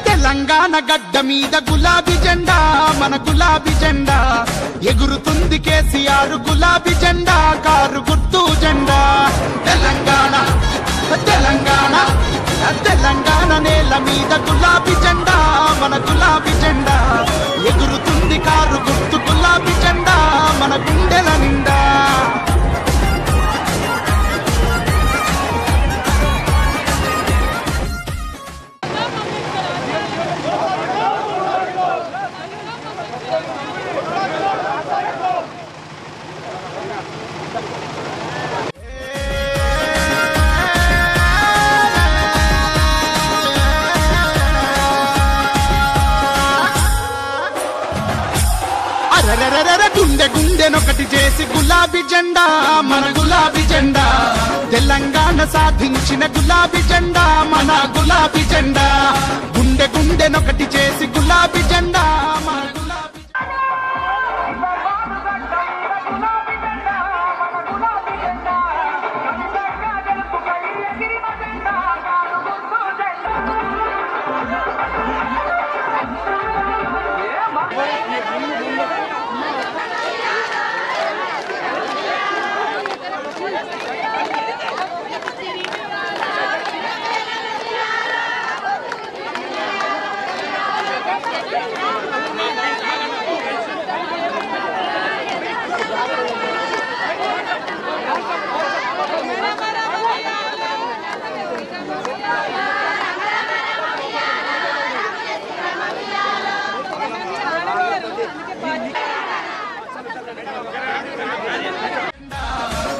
తెలంగాణ గడ్డ మీద గులాబీ జెండా మన గులాబీ జెండా ఎగురుతుంది కేసీఆర్ గులాబీ జెండా కారు గుర్తు జెండా తెలంగాణ తెలంగాణ తెలంగాణ నేల మీద గులాబీ జెండా మన గులాబీ జెండా ఎగురుతుంది కారు గుర్తు గులాబీ జెండా మన గుండెల నిండా గుండె గుండెనొకటి చేసి గులాబీ జెండా మన గులాబీ జెండా తెలంగాణ సాధించిన గులాబీ జెండా మన గులాబీ జెండా గుండె గుండెనొకటి చేసి గులాబీ జెండా మన గులాబీ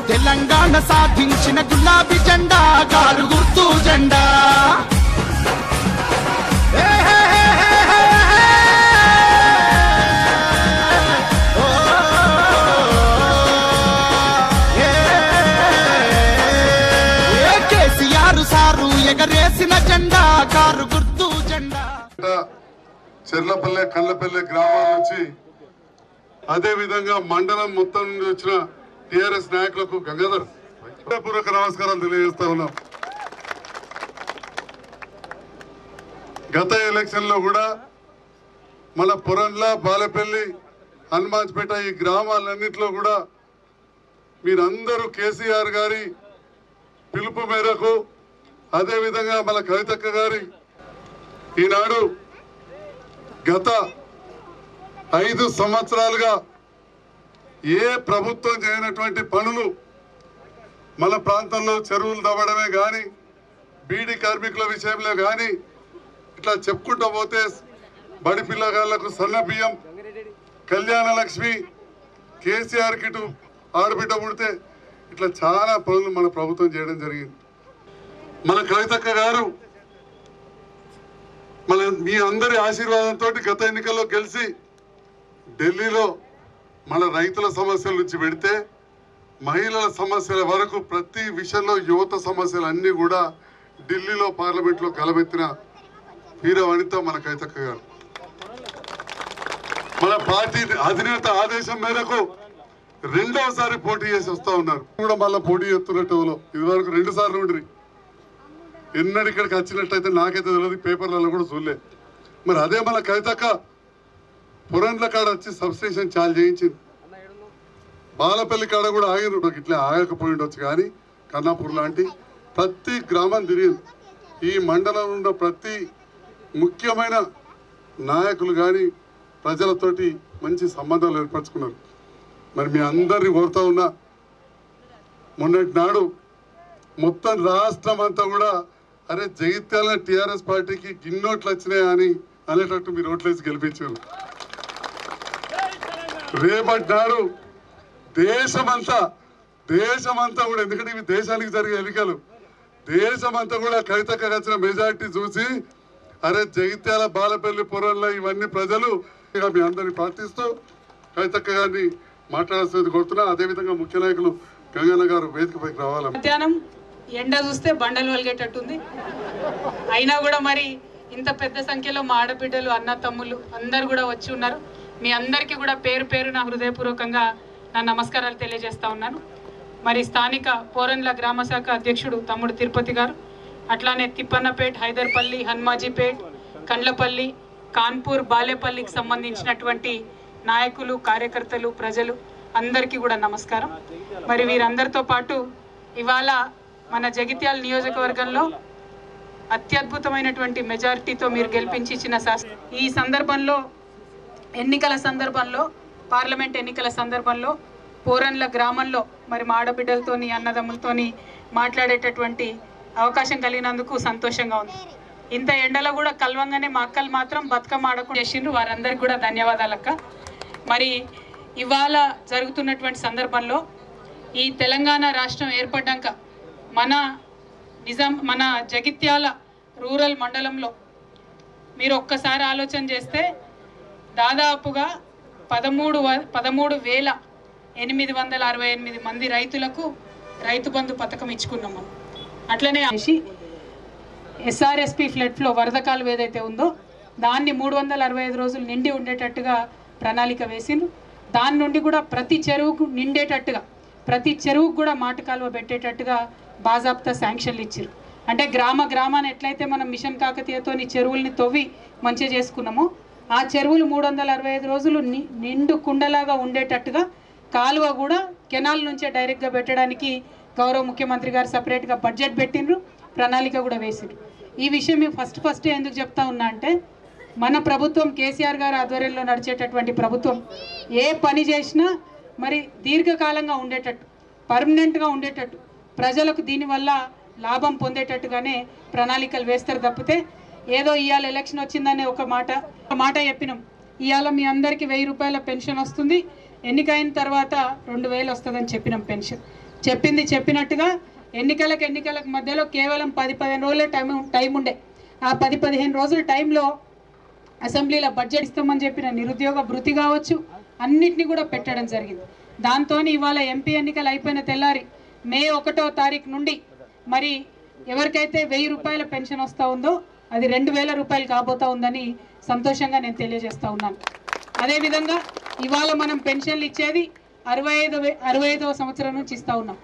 తెలంగాణ సాధించిన గులాబీ జెండా కారు గుర్తు జెండా కేసీఆర్ సారు ఎగరేసిన జెండా కారు గుర్తు జెండా చెర్లపల్లె కళ్ళపల్లె గ్రామాల నుంచి అదే విధంగా మండలం మొత్తం నుండి వచ్చిన టిఆర్ఎస్ నాయకులకు గంగాధర్ పూర్వక నమస్కారాలు తెలియజేస్తా ఉన్నాం. గత ఎలక్షన్ లో కూడా మన పొరండ్ల బాలపల్లి హనుమాన్పేట ఈ గ్రామాలన్నింటిలో కూడా మీరందరూ కేసీఆర్ గారి పిలుపు మేరకు అదే విధంగా మన కవితక్క గారి ఈనాడు గత 5 సంవత్సరాలుగా ఏ ప్రభుత్వం చేయనటువంటి పనులు మన ప్రాంతంలో చెరువులు తవ్వడమే కానీ, బీడీ కార్మికుల విషయంలో కానీ, ఇట్లా చెప్పుకుంటూ పోతే బడి పిల్లగాళ్లకు సన్న బియ్యం, కళ్యాణ లక్ష్మి, కేసీఆర్ కిటు ఆడబిడ్డ పుడితే ఇట్లా చాలా పనులు మన ప్రభుత్వం చేయడం జరిగింది. మన కవితక్క గారు మీ అందరి ఆశీర్వాదంతో గత ఎన్నికల్లో గెలిచి ఢిల్లీలో మన రైతుల సమస్యల నుంచి పెడితే మహిళల సమస్యల వరకు ప్రతి విషయంలో యువత సమస్యలు అన్నీ కూడా ఢిల్లీలో పార్లమెంట్లో గలమెత్తిన వీర వనిత మన కవితక్క గారు. మన పార్టీ అధినేత ఆదేశం మేరకు 2వసారి పోటీ చేసి వస్తా ఉన్నారు. కూడా మళ్ళీ పోటీ చేస్తున్నట్టు ఇదివరకు 2 సార్లు ఉండ్రి. ఎన్నడూ ఇక్కడికి వచ్చినట్టయితే నాకైతే తెలియదు, పేపర్లలో కూడా చూడలేదు. మరి అదే మన కవితక్క పురండ్ల కాడ వచ్చి సబ్స్టేషన్ చాలు చేయించింది. బాలపల్లి కాడ కూడా ఆగిన ఇట్లా ఆగకపోయి ఉండొచ్చు, కానీ కన్నాపూర్ లాంటి ప్రతి గ్రామం తిరిగింది. ఈ మండలంలో ఉన్న ప్రతి ముఖ్యమైన నాయకులు కానీ ప్రజలతోటి మంచి సంబంధాలు ఏర్పరచుకున్నారు. మరి మీ అందరినీ కోరుతా ఉన్నా, మొన్నటి నాడు మొత్తం రాష్ట్రం అంతా కూడా అరే జగిత్యాల టీఆర్ఎస్ పార్టీకి గిన్నోట్లు వచ్చినాయా అని అనేటట్టు మీరు ఓట్లేసి గెలిపించారు. రేపటి నాడు దేశమంతా కూడా, ఎందుకంటే ఇవి దేశానికి జరిగే ఎన్నికలు, దేశమంతా కూడా కవితక్క వచ్చిన మెజారిటీ చూసి అరే జగిత్యాల బాలపల్లి పొరల్లో ఇవన్నీ ప్రజలు మీ అందరినీ ప్రార్థిస్తూ కవితక్క గారిని మాట్లాడాల్సింది కోరుతున్నా. అదేవిధంగా ముఖ్య నాయకులు గంగన్న గారు వేదికపైకి రావాలి. మధ్యాహ్నం ఎండ చూస్తే బండలు వలిగేటట్టుంది. అయినా కూడా మరి ఇంత పెద్ద సంఖ్యలో మా ఆడబిడ్డలు, అన్న తమ్ముళ్ళు అందరు కూడా వచ్చి ఉన్నారు. మీ అందరికీ కూడా పేరు పేరు నా హృదయపూర్వకంగా నా నమస్కారాలు తెలియజేస్తా ఉన్నాను. మరి స్థానిక పోరన్ల గ్రామ శాఖ అధ్యక్షుడు తమ్ముడు తిరుపతి గారు, అట్లానే తిప్పన్నపేట్, హైదర్పల్లి, హన్మాజీపేట్, కండ్లపల్లి, కాన్పూర్, బాలేపల్లికి సంబంధించినటువంటి నాయకులు, కార్యకర్తలు, ప్రజలు అందరికీ కూడా నమస్కారం. మరి వీరందరితో పాటు ఇవాళ మన జగిత్యాల నియోజకవర్గంలో అత్యద్భుతమైనటువంటి మెజారిటీతో మీరు గెలిపించి ఇచ్చిన ఈ సందర్భంలో, ఎన్నికల సందర్భంలో, పార్లమెంట్ ఎన్నికల సందర్భంలో పోరన్ల గ్రామంలో మరి మా ఆడబిడ్డలతోని, అన్నదమ్ములతోని మాట్లాడేటటువంటి అవకాశం కలిగినందుకు సంతోషంగా ఉంది. ఇంత ఎండలో కూడా కలవంగానే మా అక్కలు మాత్రం బతుకమ్మ ఆడకుండా చేసిండ్రు. వారందరికీ కూడా ధన్యవాదాలక్క. మరి ఇవాళ జరుగుతున్నటువంటి సందర్భంలో ఈ తెలంగాణ రాష్ట్రం ఏర్పడ్డాక మన జగిత్యాల రూరల్ మండలంలో మీరు ఒక్కసారి ఆలోచన చేస్తే దాదాపుగా 13,868 మంది రైతులకు రైతు బంధు పథకం ఇచ్చుకున్నాము. అట్లనే ఎస్ఆర్ఎస్పి ఫ్లడ్ ఫ్లో వరద కాలువ ఏదైతే ఉందో దాన్ని 365 రోజులు నిండి ఉండేటట్టుగా ప్రణాళిక వేసిండ్రు. దాని నుండి కూడా ప్రతి చెరువుకు నిండేటట్టుగా, ప్రతి చెరువుకు కూడా మాట కాలువ పెట్టేటట్టుగా బాజాబ్తా శాంక్షన్లు ఇచ్చారు. అంటే గ్రామాన్ని ఎట్లయితే మనం మిషన్ కాకతీయతో చెరువుల్ని తవ్వి మంచిగా చేసుకున్నామో ఆ చెరువులు 365 రోజులు నిండు కుండలాగా ఉండేటట్టుగా కాలువ కూడా కెనాల్ నుంచే డైరెక్ట్గా పెట్టడానికి గౌరవ ముఖ్యమంత్రి గారు సపరేట్గా బడ్జెట్ పెట్టిండ్రు, ప్రణాళిక కూడా వేసిండ్రు. ఈ విషయం మేము ఫస్ట్ ఎందుకు చెప్తా ఉన్నా అంటే మన ప్రభుత్వం కేసీఆర్ గారి ఆధ్వర్యంలో నడిచేటటువంటి ప్రభుత్వం ఏ పని చేసినా మరి దీర్ఘకాలంగా ఉండేటట్టు, పర్మనెంట్గా ఉండేటట్టు, ప్రజలకు దీనివల్ల లాభం పొందేటట్టుగానే ప్రణాళికలు వేస్తారు తప్పితే ఏదో ఇవాళ ఎలక్షన్ వచ్చిందనే ఒక మాట చెప్పినాం. ఇవాళ మీ అందరికీ 1000 రూపాయల పెన్షన్ వస్తుంది, ఎన్నికైన తర్వాత 2000 వస్తుందని చెప్పినాం. పెన్షన్ చెప్పినట్టుగా ఎన్నికలకు మధ్యలో కేవలం 10-15 రోజులే టైం ఉండే. ఆ 10-15 రోజుల టైంలో అసెంబ్లీలో బడ్జెట్ ఇస్తామని చెప్పిన నిరుద్యోగ భృతి కావచ్చు, అన్నిటినీ కూడా పెట్టడం జరిగింది. దాంతో ఇవాళ ఎంపీ ఎన్నికలు అయిపోయిన తెల్లారి మే 1వ తారీఖు నుండి మరి ఎవరికైతే 1000 రూపాయల పెన్షన్ వస్తూ ఉందో అది 2000 రూపాయలు కాబోతా ఉందని సంతోషంగా నేను తెలియజేస్తూ ఉన్నాను. అదేవిధంగా ఇవాళ మనం పెన్షన్లు ఇచ్చేది 65వ సంవత్సరం నుంచి ఇస్తూ ఉన్నాం.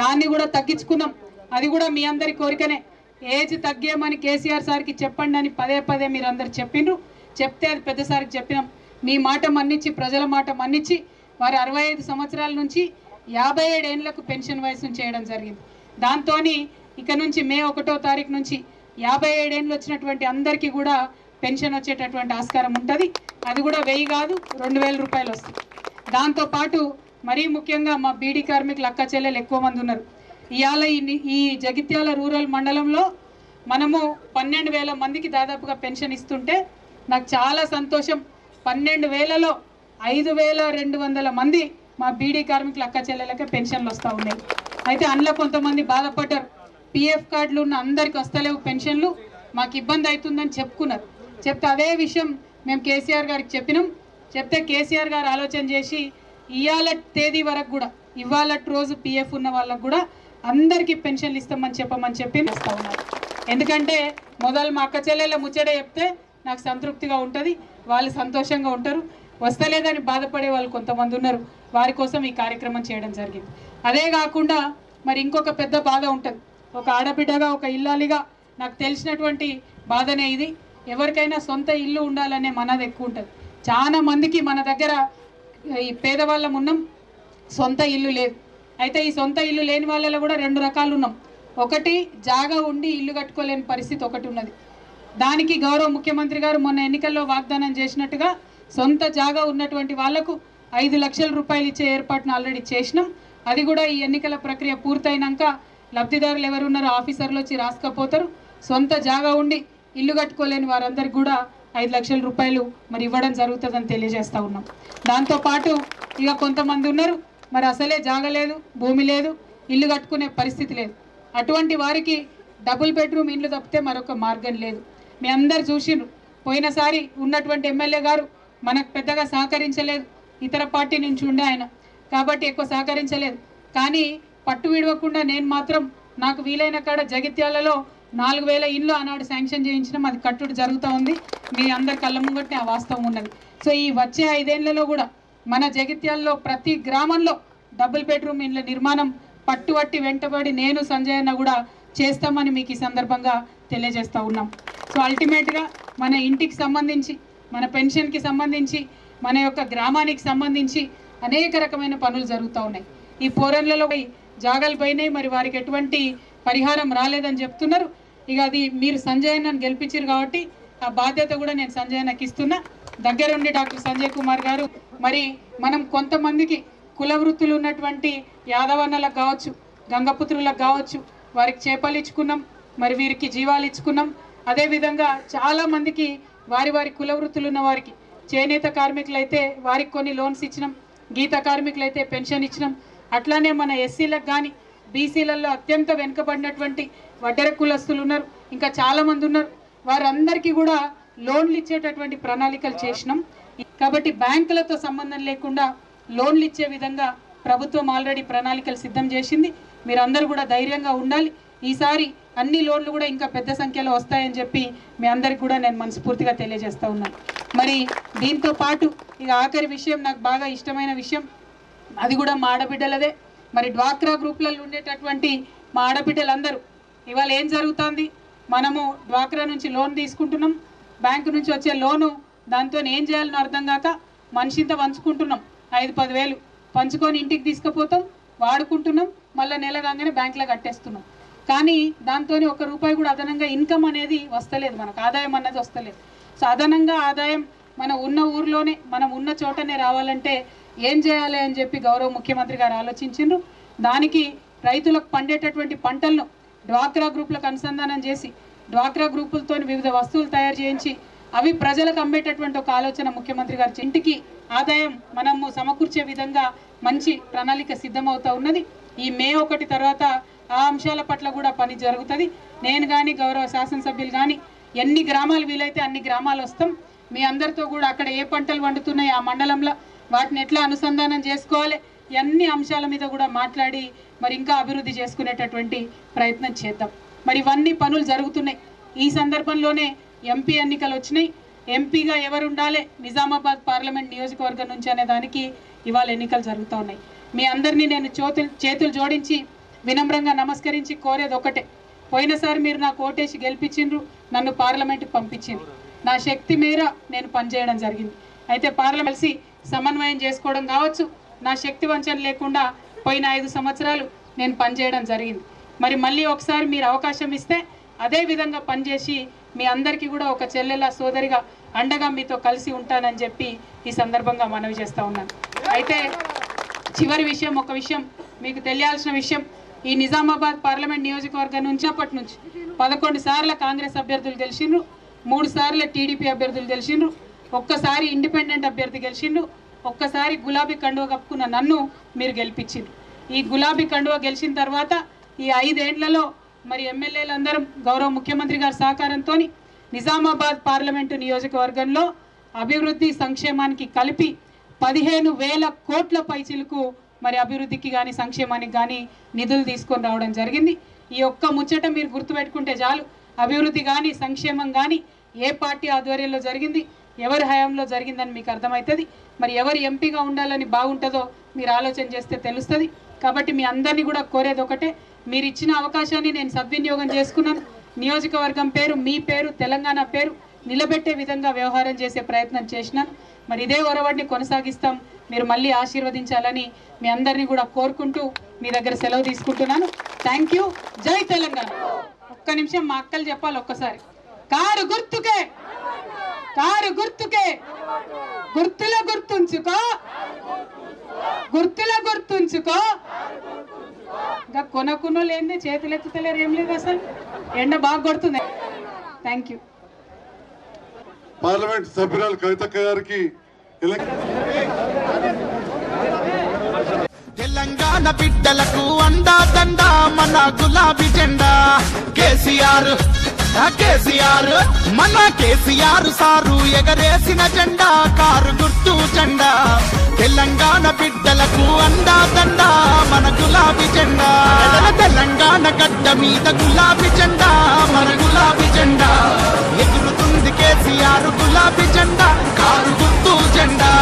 దాన్ని కూడా తగ్గించుకున్నాం. అది కూడా మీ అందరి కోరికనే. ఏజ్ తగ్గేమని కేసీఆర్ సార్కి చెప్పండి అని పదే మీరు అందరు చెప్పిండ్రు. చెప్తే అది పెద్ద సార్కి చెప్పినాం. మీ మాట మన్నించి, ప్రజల మాట మన్నించి వారు 65 సంవత్సరాల నుంచి 57 ఏళ్లకు పెన్షన్ వయసును చేయడం జరిగింది. దాంతో ఇక నుంచి మే 1వ తారీఖు నుంచి 57 ఏళ్ళు వచ్చినటువంటి అందరికీ కూడా పెన్షన్ వచ్చేటటువంటి ఆస్కారం ఉంటుంది. అది కూడా 1000 కాదు 2000 రూపాయలు వస్తుంది. దాంతోపాటు మరీ ముఖ్యంగా మా బీడీ కార్మికులు అక్క చెల్లెలు ఎక్కువ మంది ఉన్నారు. ఇవాళ ఈ జగిత్యాల రూరల్ మండలంలో మనము 12,000 మందికి దాదాపుగా పెన్షన్ ఇస్తుంటే నాకు చాలా సంతోషం. 12,000లో 5,200 మంది మా బీడీ కార్మికుల అక్క చెల్లెలకే పెన్షన్లు వస్తూ ఉన్నాయి. అయితే అందులో కొంతమంది బాధపడ్డారు, పిఎఫ్ కార్డులు ఉన్న అందరికి వస్తలేవు పెన్షన్లు, మాకు ఇబ్బంది అవుతుందని చెప్పుకున్నారు. చెప్తే అదే విషయం మేము కేసీఆర్ గారికి చెప్పినాం. చెప్తే కేసీఆర్ గారు ఆలోచన చేసి ఇవాళ తేదీ వరకు కూడా ఇవాళ రోజు పిఎఫ్ ఉన్న వాళ్ళకు కూడా అందరికీ పెన్షన్లు ఇస్తామని చెప్పి వస్తూ ఉన్నారు. ఎందుకంటే మొదలు మా అక్క చెల్లెళ్ళ ముచ్చట చెప్తే నాకు సంతృప్తిగా ఉంటుంది, వాళ్ళు సంతోషంగా ఉంటారు. వస్తలేదని బాధపడే వాళ్ళు కొంతమంది ఉన్నారు, వారి కోసం ఈ కార్యక్రమం చేయడం జరిగింది. అదే కాకుండా మరి ఇంకొక పెద్ద బాధ ఉంటుంది. ఒక ఆడబిడ్డగా ఒక ఇల్లాలిగా నాకు తెలిసినటువంటి బాధనే ఇది. ఎవరికైనా సొంత ఇల్లు ఉండాలనే మనది ఎక్కువ ఉంటుంది. చాలా మందికి మన దగ్గర ఈ పేదవాళ్ళం ఉన్నాం, సొంత ఇల్లు లేదు. అయితే ఈ సొంత ఇల్లు లేని వాళ్ళలో కూడా 2 రకాలు ఉన్నాం. ఒకటి జాగా ఉండి ఇల్లు కట్టుకోలేని పరిస్థితి ఒకటి ఉన్నది. దానికి గౌరవ ముఖ్యమంత్రి గారు మొన్న ఎన్నికల్లో వాగ్దానం చేసినట్టుగా సొంత జాగా ఉన్నటువంటి వాళ్లకు 5 లక్షల రూపాయలు ఇచ్చే ఏర్పాటును ఆల్రెడీ చేసినాం. అది కూడా ఈ ఎన్నికల ప్రక్రియ పూర్తయినాక లబ్ధిదారులు ఎవరున్నారో ఆఫీసర్లు వచ్చి రాసుకపోతారు. సొంత జాగా ఉండి ఇల్లు కట్టుకోలేని వారందరికీ కూడా 5 లక్షల రూపాయలు మరి ఇవ్వడం జరుగుతుందని తెలియజేస్తూ ఉన్నాం. దాంతోపాటు ఇక కొంతమంది ఉన్నారు, మరి అసలే జాగా లేదు, భూమి లేదు, ఇల్లు కట్టుకునే పరిస్థితి లేదు. అటువంటి వారికి డబుల్ బెడ్రూమ్ ఇండ్లు తప్పితే మరొక మార్గం లేదు. మీ అందరు చూసిండ్రు, పోయినసారి ఉన్నటువంటి ఎమ్మెల్యే గారు మనకు పెద్దగా సహకరించలేదు, ఇతర పార్టీ నుంచి ఉండే ఆయన కాబట్టి ఎక్కువ సహకరించలేదు. కానీ పట్టు విడవకుండా నేను మాత్రం నాకు వీలైన కాడ జగిత్యాలలో 4,000 ఇండ్లు ఆనాడు శాంక్షన్ చేయించడం, అది కట్టుడు జరుగుతూ ఉంది. మీ అందరి కళ్ళ ముంగట్నే ఆ వాస్తవం ఉన్నది. సో ఈ వచ్చే 5 ఏళ్లలో కూడా మన జగిత్యాలలో ప్రతి గ్రామంలో డబుల్ బెడ్రూమ్ ఇండ్ల నిర్మాణం పట్టుబట్టి వెంటబడి నేను సంజయ్ అన్న కూడా చేస్తామని మీకు ఈ సందర్భంగా తెలియజేస్తూ ఉన్నాం. సో అల్టిమేట్గా మన ఇంటికి సంబంధించి, మన పెన్షన్కి సంబంధించి, మన యొక్క గ్రామానికి సంబంధించి అనేక రకమైన పనులు జరుగుతూ ఉన్నాయి. ఈ పోరన్లలో జాగాలు పోయినాయి, మరి వారికి ఎటువంటి పరిహారం రాలేదని చెప్తున్నారు. ఇక అది మీరు సంజయ్ అన్నను గెలిపించారు కాబట్టి ఆ బాధ్యత కూడా నేను సంజయ్ అన్నకి ఇస్తున్నా. దగ్గరుండి డాక్టర్ సంజయ్ కుమార్ గారు మరి మనం కొంతమందికి కుల వృత్తులు ఉన్నటువంటి యాదవన్నలకు కావచ్చు, గంగపుత్రులకు కావచ్చు, వారికి చేపలు ఇచ్చుకున్నాం, మరి వీరికి జీవాలు ఇచ్చుకున్నాం. అదేవిధంగా చాలామందికి వారి వారి కుల వృత్తులు ఉన్న వారికి చేనేత కార్మికులైతే వారికి కొన్ని లోన్స్ ఇచ్చినాం, గీత కార్మికులైతే పెన్షన్ ఇచ్చినాం. అట్లానే మన ఎస్సీలకు కానీ బీసీలలో అత్యంత వెనుకబడినటువంటి వడ్డెర కులస్తులు ఉన్నారు, ఇంకా చాలామంది ఉన్నారు. వారందరికీ కూడా లోన్లు ఇచ్చేటటువంటి ప్రణాళికలు చేసినాం. కాబట్టి బ్యాంకులతో సంబంధం లేకుండా లోన్లు ఇచ్చే విధంగా ప్రభుత్వం ఆల్రెడీ ప్రణాళికలు సిద్ధం చేసింది. మీరందరూ కూడా ధైర్యంగా ఉండాలి. ఈసారి అన్ని లోన్లు కూడా ఇంకా పెద్ద సంఖ్యలో వస్తాయని చెప్పి మీ అందరికి కూడా నేను మనస్ఫూర్తిగా తెలియజేస్తూ ఉన్నాను. మరి దీంతో పాటు ఇక ఆఖరి విషయం, నాకు బాగా ఇష్టమైన విషయం, అది కూడా మా ఆడబిడ్డలదే. మరి డ్వాక్రా గ్రూప్లలో ఉండేటటువంటి మా ఆడబిడ్డలందరూ ఇవాళ ఏం జరుగుతుంది, మనము డ్వాక్రా నుంచి లోన్ తీసుకుంటున్నాం, బ్యాంకు నుంచి వచ్చే లోను దాంతో ఏం చేయాలని అర్థం కాక మనిషింత పంచుకుంటున్నాం. 5-10 వేలు పంచుకొని ఇంటికి తీసుకుపోతాం, వాడుకుంటున్నాం, మళ్ళీ నెల కాగానే బ్యాంకులో కట్టేస్తున్నాం. కానీ దాంతో ₹1 కూడా అదనంగా ఇన్కమ్ అనేది వస్తలేదు, మనకు ఆదాయం అన్నది వస్తలేదు. సో అదనంగా ఆదాయం మన ఉన్న ఊర్లోనే, మనం ఉన్న చోటనే రావాలంటే ఏం చేయాలి అని చెప్పి గౌరవ ముఖ్యమంత్రి గారు ఆలోచించిండ్రు. దానికి రైతులకు పండేటటువంటి పంటలను డ్వాక్రా గ్రూపులకు అనుసంధానం చేసి డ్వాక్రా గ్రూపులతో వివిధ వస్తువులు తయారు చేయించి అవి ప్రజలకు అమ్మేటటువంటి ఒక ఆలోచన ముఖ్యమంత్రి గారి ఇంటికి ఆదాయం మనము సమకూర్చే విధంగా మంచి ప్రణాళిక సిద్ధమవుతా ఉన్నది. ఈ మే 1 తర్వాత ఆ అంశాల పట్ల కూడా పని జరుగుతుంది. నేను కానీ గౌరవ శాసనసభ్యులు కానీ ఎన్ని గ్రామాలు వీలైతే అన్ని గ్రామాలు వస్తాం. మీ అందరితో కూడా అక్కడ ఏ పంటలు వండుతున్నాయి ఆ మండలంలో వాటిని ఎట్లా అనుసంధానం చేసుకోవాలి, అన్ని అంశాల మీద కూడా మాట్లాడి మరి ఇంకా అభివృద్ధి చేసుకునేటటువంటి ప్రయత్నం చేద్దాం. మరి ఇవన్నీ పనులు జరుగుతున్నాయి. ఈ సందర్భంలోనే ఎంపీ ఎన్నికలు వచ్చినాయి. ఎంపీగా ఎవరు ఉండాలి నిజామాబాద్ పార్లమెంట్ నియోజకవర్గం నుంచి అనే దానికి ఇవాళ ఎన్నికలు జరుగుతూ ఉన్నాయి. మీ అందరినీ నేను చేతులు జోడించి వినమ్రంగా నమస్కరించి కోరేది ఒకటే, పోయినసారి మీరు నాకు ఓటేసి గెలిపించిండ్రు, నన్ను పార్లమెంట్కి పంపించిండ్రు. నా శక్తి మేర నేను పనిచేయడం జరిగింది. అయితే పార్లమెంట్ కలిసి సమన్వయం చేసుకోవడం కావచ్చు, నా శక్తి వంచన లేకుండా పోయిన 5 సంవత్సరాలు నేను పనిచేయడం జరిగింది. మరి మళ్ళీ ఒకసారి మీరు అవకాశం ఇస్తే అదే విధంగా పనిచేసి మీ అందరికీ కూడా ఒక చెల్లెల సోదరిగా అండగా మీతో కలిసి ఉంటానని చెప్పి ఈ సందర్భంగా మనవి చేస్తూ ఉన్నాను. అయితే చివరి విషయం, ఒక విషయం మీకు తెలియాల్సిన విషయం, ఈ నిజామాబాద్ పార్లమెంట్ నియోజకవర్గం నుంచి అప్పటి నుంచి 11 సార్లు కాంగ్రెస్ అభ్యర్థులు గెలిచిండ్రు, 3 సార్లు టీడీపీ అభ్యర్థులు గెలిచిండ్రు, ఒక్కసారి ఇండిపెండెంట్ అభ్యర్థి గెలిచిండ్రు, ఒక్కసారి గులాబీ కండువ కప్పుకున్న నన్ను మీరు గెలిపించిండ్రు. ఈ గులాబీ కండువ గెలిచిన తర్వాత ఈ 5 ఏళ్లలో మరి ఎమ్మెల్యేలందరం గౌరవ ముఖ్యమంత్రి గారి సహకారంతో నిజామాబాద్ పార్లమెంటు నియోజకవర్గంలో అభివృద్ధి సంక్షేమానికి కలిపి 15,000 కోట్ల పైచిలకు మరి అభివృద్ధికి కానీ సంక్షేమానికి కానీ నిధులు తీసుకొని రావడం జరిగింది. ఈ ఒక్క ముచ్చట మీరు గుర్తుపెట్టుకుంటే చాలు, అభివృద్ధి కానీ సంక్షేమం కానీ ఏ పార్టీ ఆధ్వర్యంలో జరిగింది, ఎవరి హయాంలో జరిగిందని మీకు అర్థమవుతుంది. మరి ఎవరు ఎంపీగా ఉండాలని బాగుంటుందో మీరు ఆలోచన చేస్తే తెలుస్తుంది. కాబట్టి మీ అందరినీ కూడా కోరేది ఒకటే, మీరు ఇచ్చిన అవకాశాన్ని నేను సద్వినియోగం చేసుకున్నాను. నియోజకవర్గం పేరు, మీ పేరు, తెలంగాణ పేరు నిలబెట్టే విధంగా వ్యవహారం చేసే ప్రయత్నం చేసినాను. మరి ఇదే ఒరవడిని కొనసాగిస్తాం, మీరు మళ్ళీ ఆశీర్వదించాలని మీ అందరినీ కూడా కోరుకుంటూ మీ దగ్గర సెలవు తీసుకుంటున్నాను. Thank you. జై తెలంగాణ. ఒక్క నిమిషం మా అక్కలు చెప్పాలి ఒక్కసారి. కారు గుర్తుకే, కారు గుర్తుకే, గుర్తులో గుర్తుంచుకో, గుర్తులో గుర్తుంచుకో. ఇంకా కొనకునో లేదే చేతులు ఎత్తుతలేరు, ఏం లేదు అసలు, ఎండ బాగా కొడుతుంది. Thank you. పార్లమెంట్ సభ్యురాలు కవితక్క గారికి తెలంగాణ బిడ్డలకు అండా దండా మన గులాబీ జెండా. కేసీఆర్ కేసీఆర్ మన కేసీఆర్ సారు ఎగరేసిన జెండా కారు గుర్తు జెండా. తెలంగాణ బిడ్డలకు అండా దండా మన గులాబీ జెండా. తెలంగాణ గడ్డ మీద గులాబీ జెండా మన గులాబీ జెండా. ఎగురుతుంది కేసీఆర్ గులాబీ జెండా కారు గుర్తు జెండా.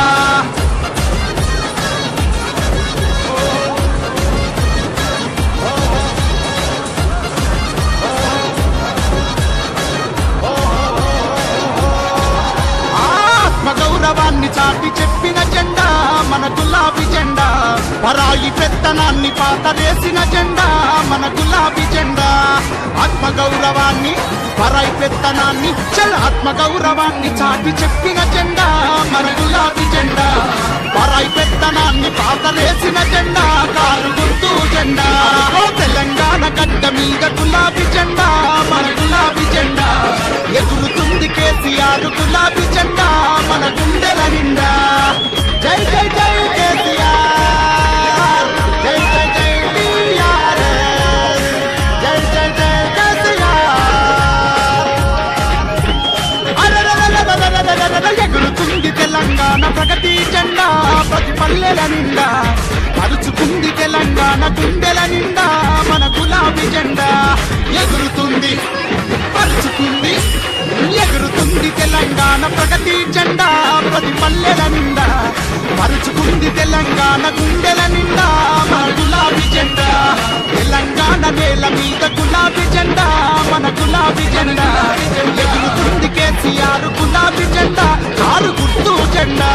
గౌరవాన్ని చాటి చెప్పిన జెండా మన గులాబీ జెండా. పరాయి పెత్తనాన్ని పాతరేసిన జెండా మన గులాబీ జెండా. ఆత్మగౌరవాన్ని పరాయి పెత్తనాన్ని ఆత్మగౌరవాన్ని చాటి చెప్పిన జెండా మన గులాబీ జెండా. పరాయి పెత్తనాన్ని పాతరేసిన జెండా కారు గుర్తు జెండా. తెలంగాణ గడ్డ మీద గులాబీ జెండా మన గులాబీ జెండా. ఎగురుతుంది కేసీఆర్ గులాబీ జెండా మన గుండెల నిండా. జై జై జై కేసీఆర్, జై జై జై టీఆర్ఎస్, జై జై జై కేసీఆర్. ఎగురుతుంది తెలంగాణ ప్రగతి జెండా ప్రతి పల్లెల నిండా. పరుచుకుంది తెలంగాణ గుండెల నిండా మన గులాబీ జెండా. ఎగురుతుంది పరుచుకుంది ఎగురుతుంది తెలంగాణ ప్రగతి జెండా ప్రతి పల్లెల నిండా. పరుచుకుంది తెలంగాణ గుండెల నిండా మన గులాబీ జెండా. తెలంగాణ నేల మీద గులాబీ జెండా మన గులాబీ జెండా. ఎగురుతుంది కేసీఆర్ గులాబీ జెండా కారు గుర్తు జెండా.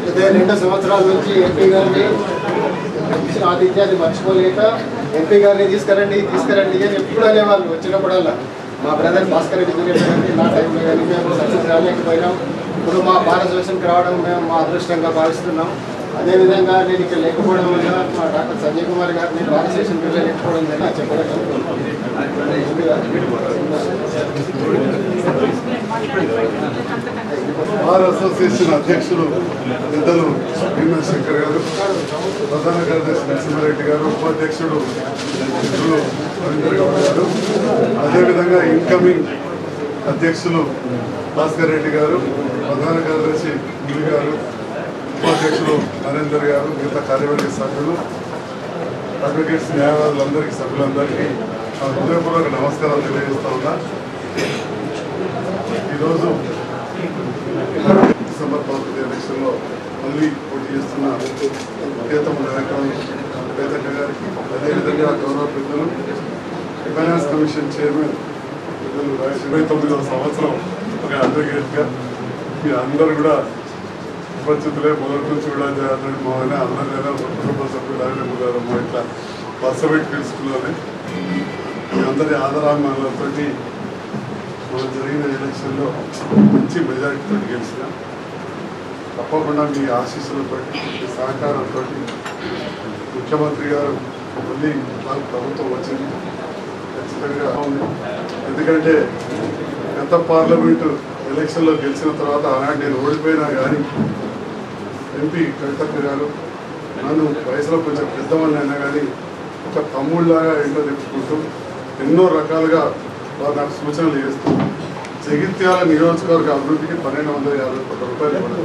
ఇదే 2 సంవత్సరాల నుంచి ఎంపీ గారిని ఇచ్చిన ఆతిథ్యాన్ని మర్చిపోలేక ఎంపీ గారిని తీసుకురండి తీసుకురండి అని ఎప్పుడు అనేవాళ్ళు. వచ్చినప్పుడల్లా మా బ్రదర్ భాస్కర్ రెడ్డి చెప్పారండి, నా టైంలో కానీ మేము సక్సెస్ రాలేకపోయినాం. ఇప్పుడు మా భారతదేశానికి రావడం మేము మా అదృష్టంగా భావిస్తున్నాం. అదేవిధంగా నేను ఇక్కడ లేకపోవడం వల్ల మా డాక్టర్ సంజయ్ కుమార్ గారిని భారతదేశం లేకపోవడం వల్ల చెప్పగలను. బార్ అసోసియేషన్ అధ్యక్షులు పెద్దలు భీమా శంకర్ గారు, ప్రధాన కార్యదర్శి నరసింహారెడ్డి గారు, ఉపాధ్యక్షుడు మిత్రులు రవీందర్ గౌడ్ గారు, అదేవిధంగా ఇన్కమింగ్ అధ్యక్షులు భాస్కర్ రెడ్డి గారు, ప్రధాన కార్యదర్శి మురళి గారు, ఉపాధ్యక్షులు నరేందర్ గారు, మిగతా కార్యవర్గ సభ్యులు, అడ్వకేట్స్ న్యాయవాదులందరికీ సభ్యులందరికీ హృదయపూర్వక నమస్కారాలు తెలియజేస్తా ఉన్నా. ఈరోజు డిసెంబర్ 12 ఎలక్షన్లో మళ్ళీ పోటీ చేస్తున్న ప్రియతమ నాయకులు కవితక్క గారికి, అదేవిధంగా గౌరవ పెద్దలు ఫైనాన్స్ కమిషన్ చైర్మన్ 29వ సంవత్సరం ఒక అడ్వకేట్గా మీ అందరు కూడా ఉపస్థితులే మొదటి నుంచి కూడా చేయాలని మా ఆయన అందరు లేదా కుటుంబ సభ్యులు ఆయన ముదారమ్మ ఇట్లా బస్సబెట్టి పిలుచుకున్నానే మీ అందరి ఆదరాభిమానాలతో మనం జరిగిన ఎలక్షన్లో మంచి మెజారిటీతో గెలిచిన తప్పకుండా మీ ఆశీస్సులతో మీ సహకారంతో ముఖ్యమంత్రి గారు మళ్ళీ నాకు ప్రభుత్వం వచ్చింది ఖచ్చితంగా ఉంది. ఎందుకంటే గత పార్లమెంటు ఎలక్షన్లో గెలిచిన తర్వాత ఆనాడు నేను ఓడిపోయినా కానీ ఎంపీ కవితక్క గారు నన్ను వయసులో కొంచెం పెద్దవాళ్ళని అయినా కానీ ఒక తమ్ముళ్ళలాగా ఎంతో తెచ్చుకుంటూ ఎన్నో రకాలుగా వారు నాకు సూచనలు చేస్తూ జగిత్యాల నియోజకవర్గ అభివృద్ధికి 1250 కోట్ల రూపాయలు ఇవ్వడం.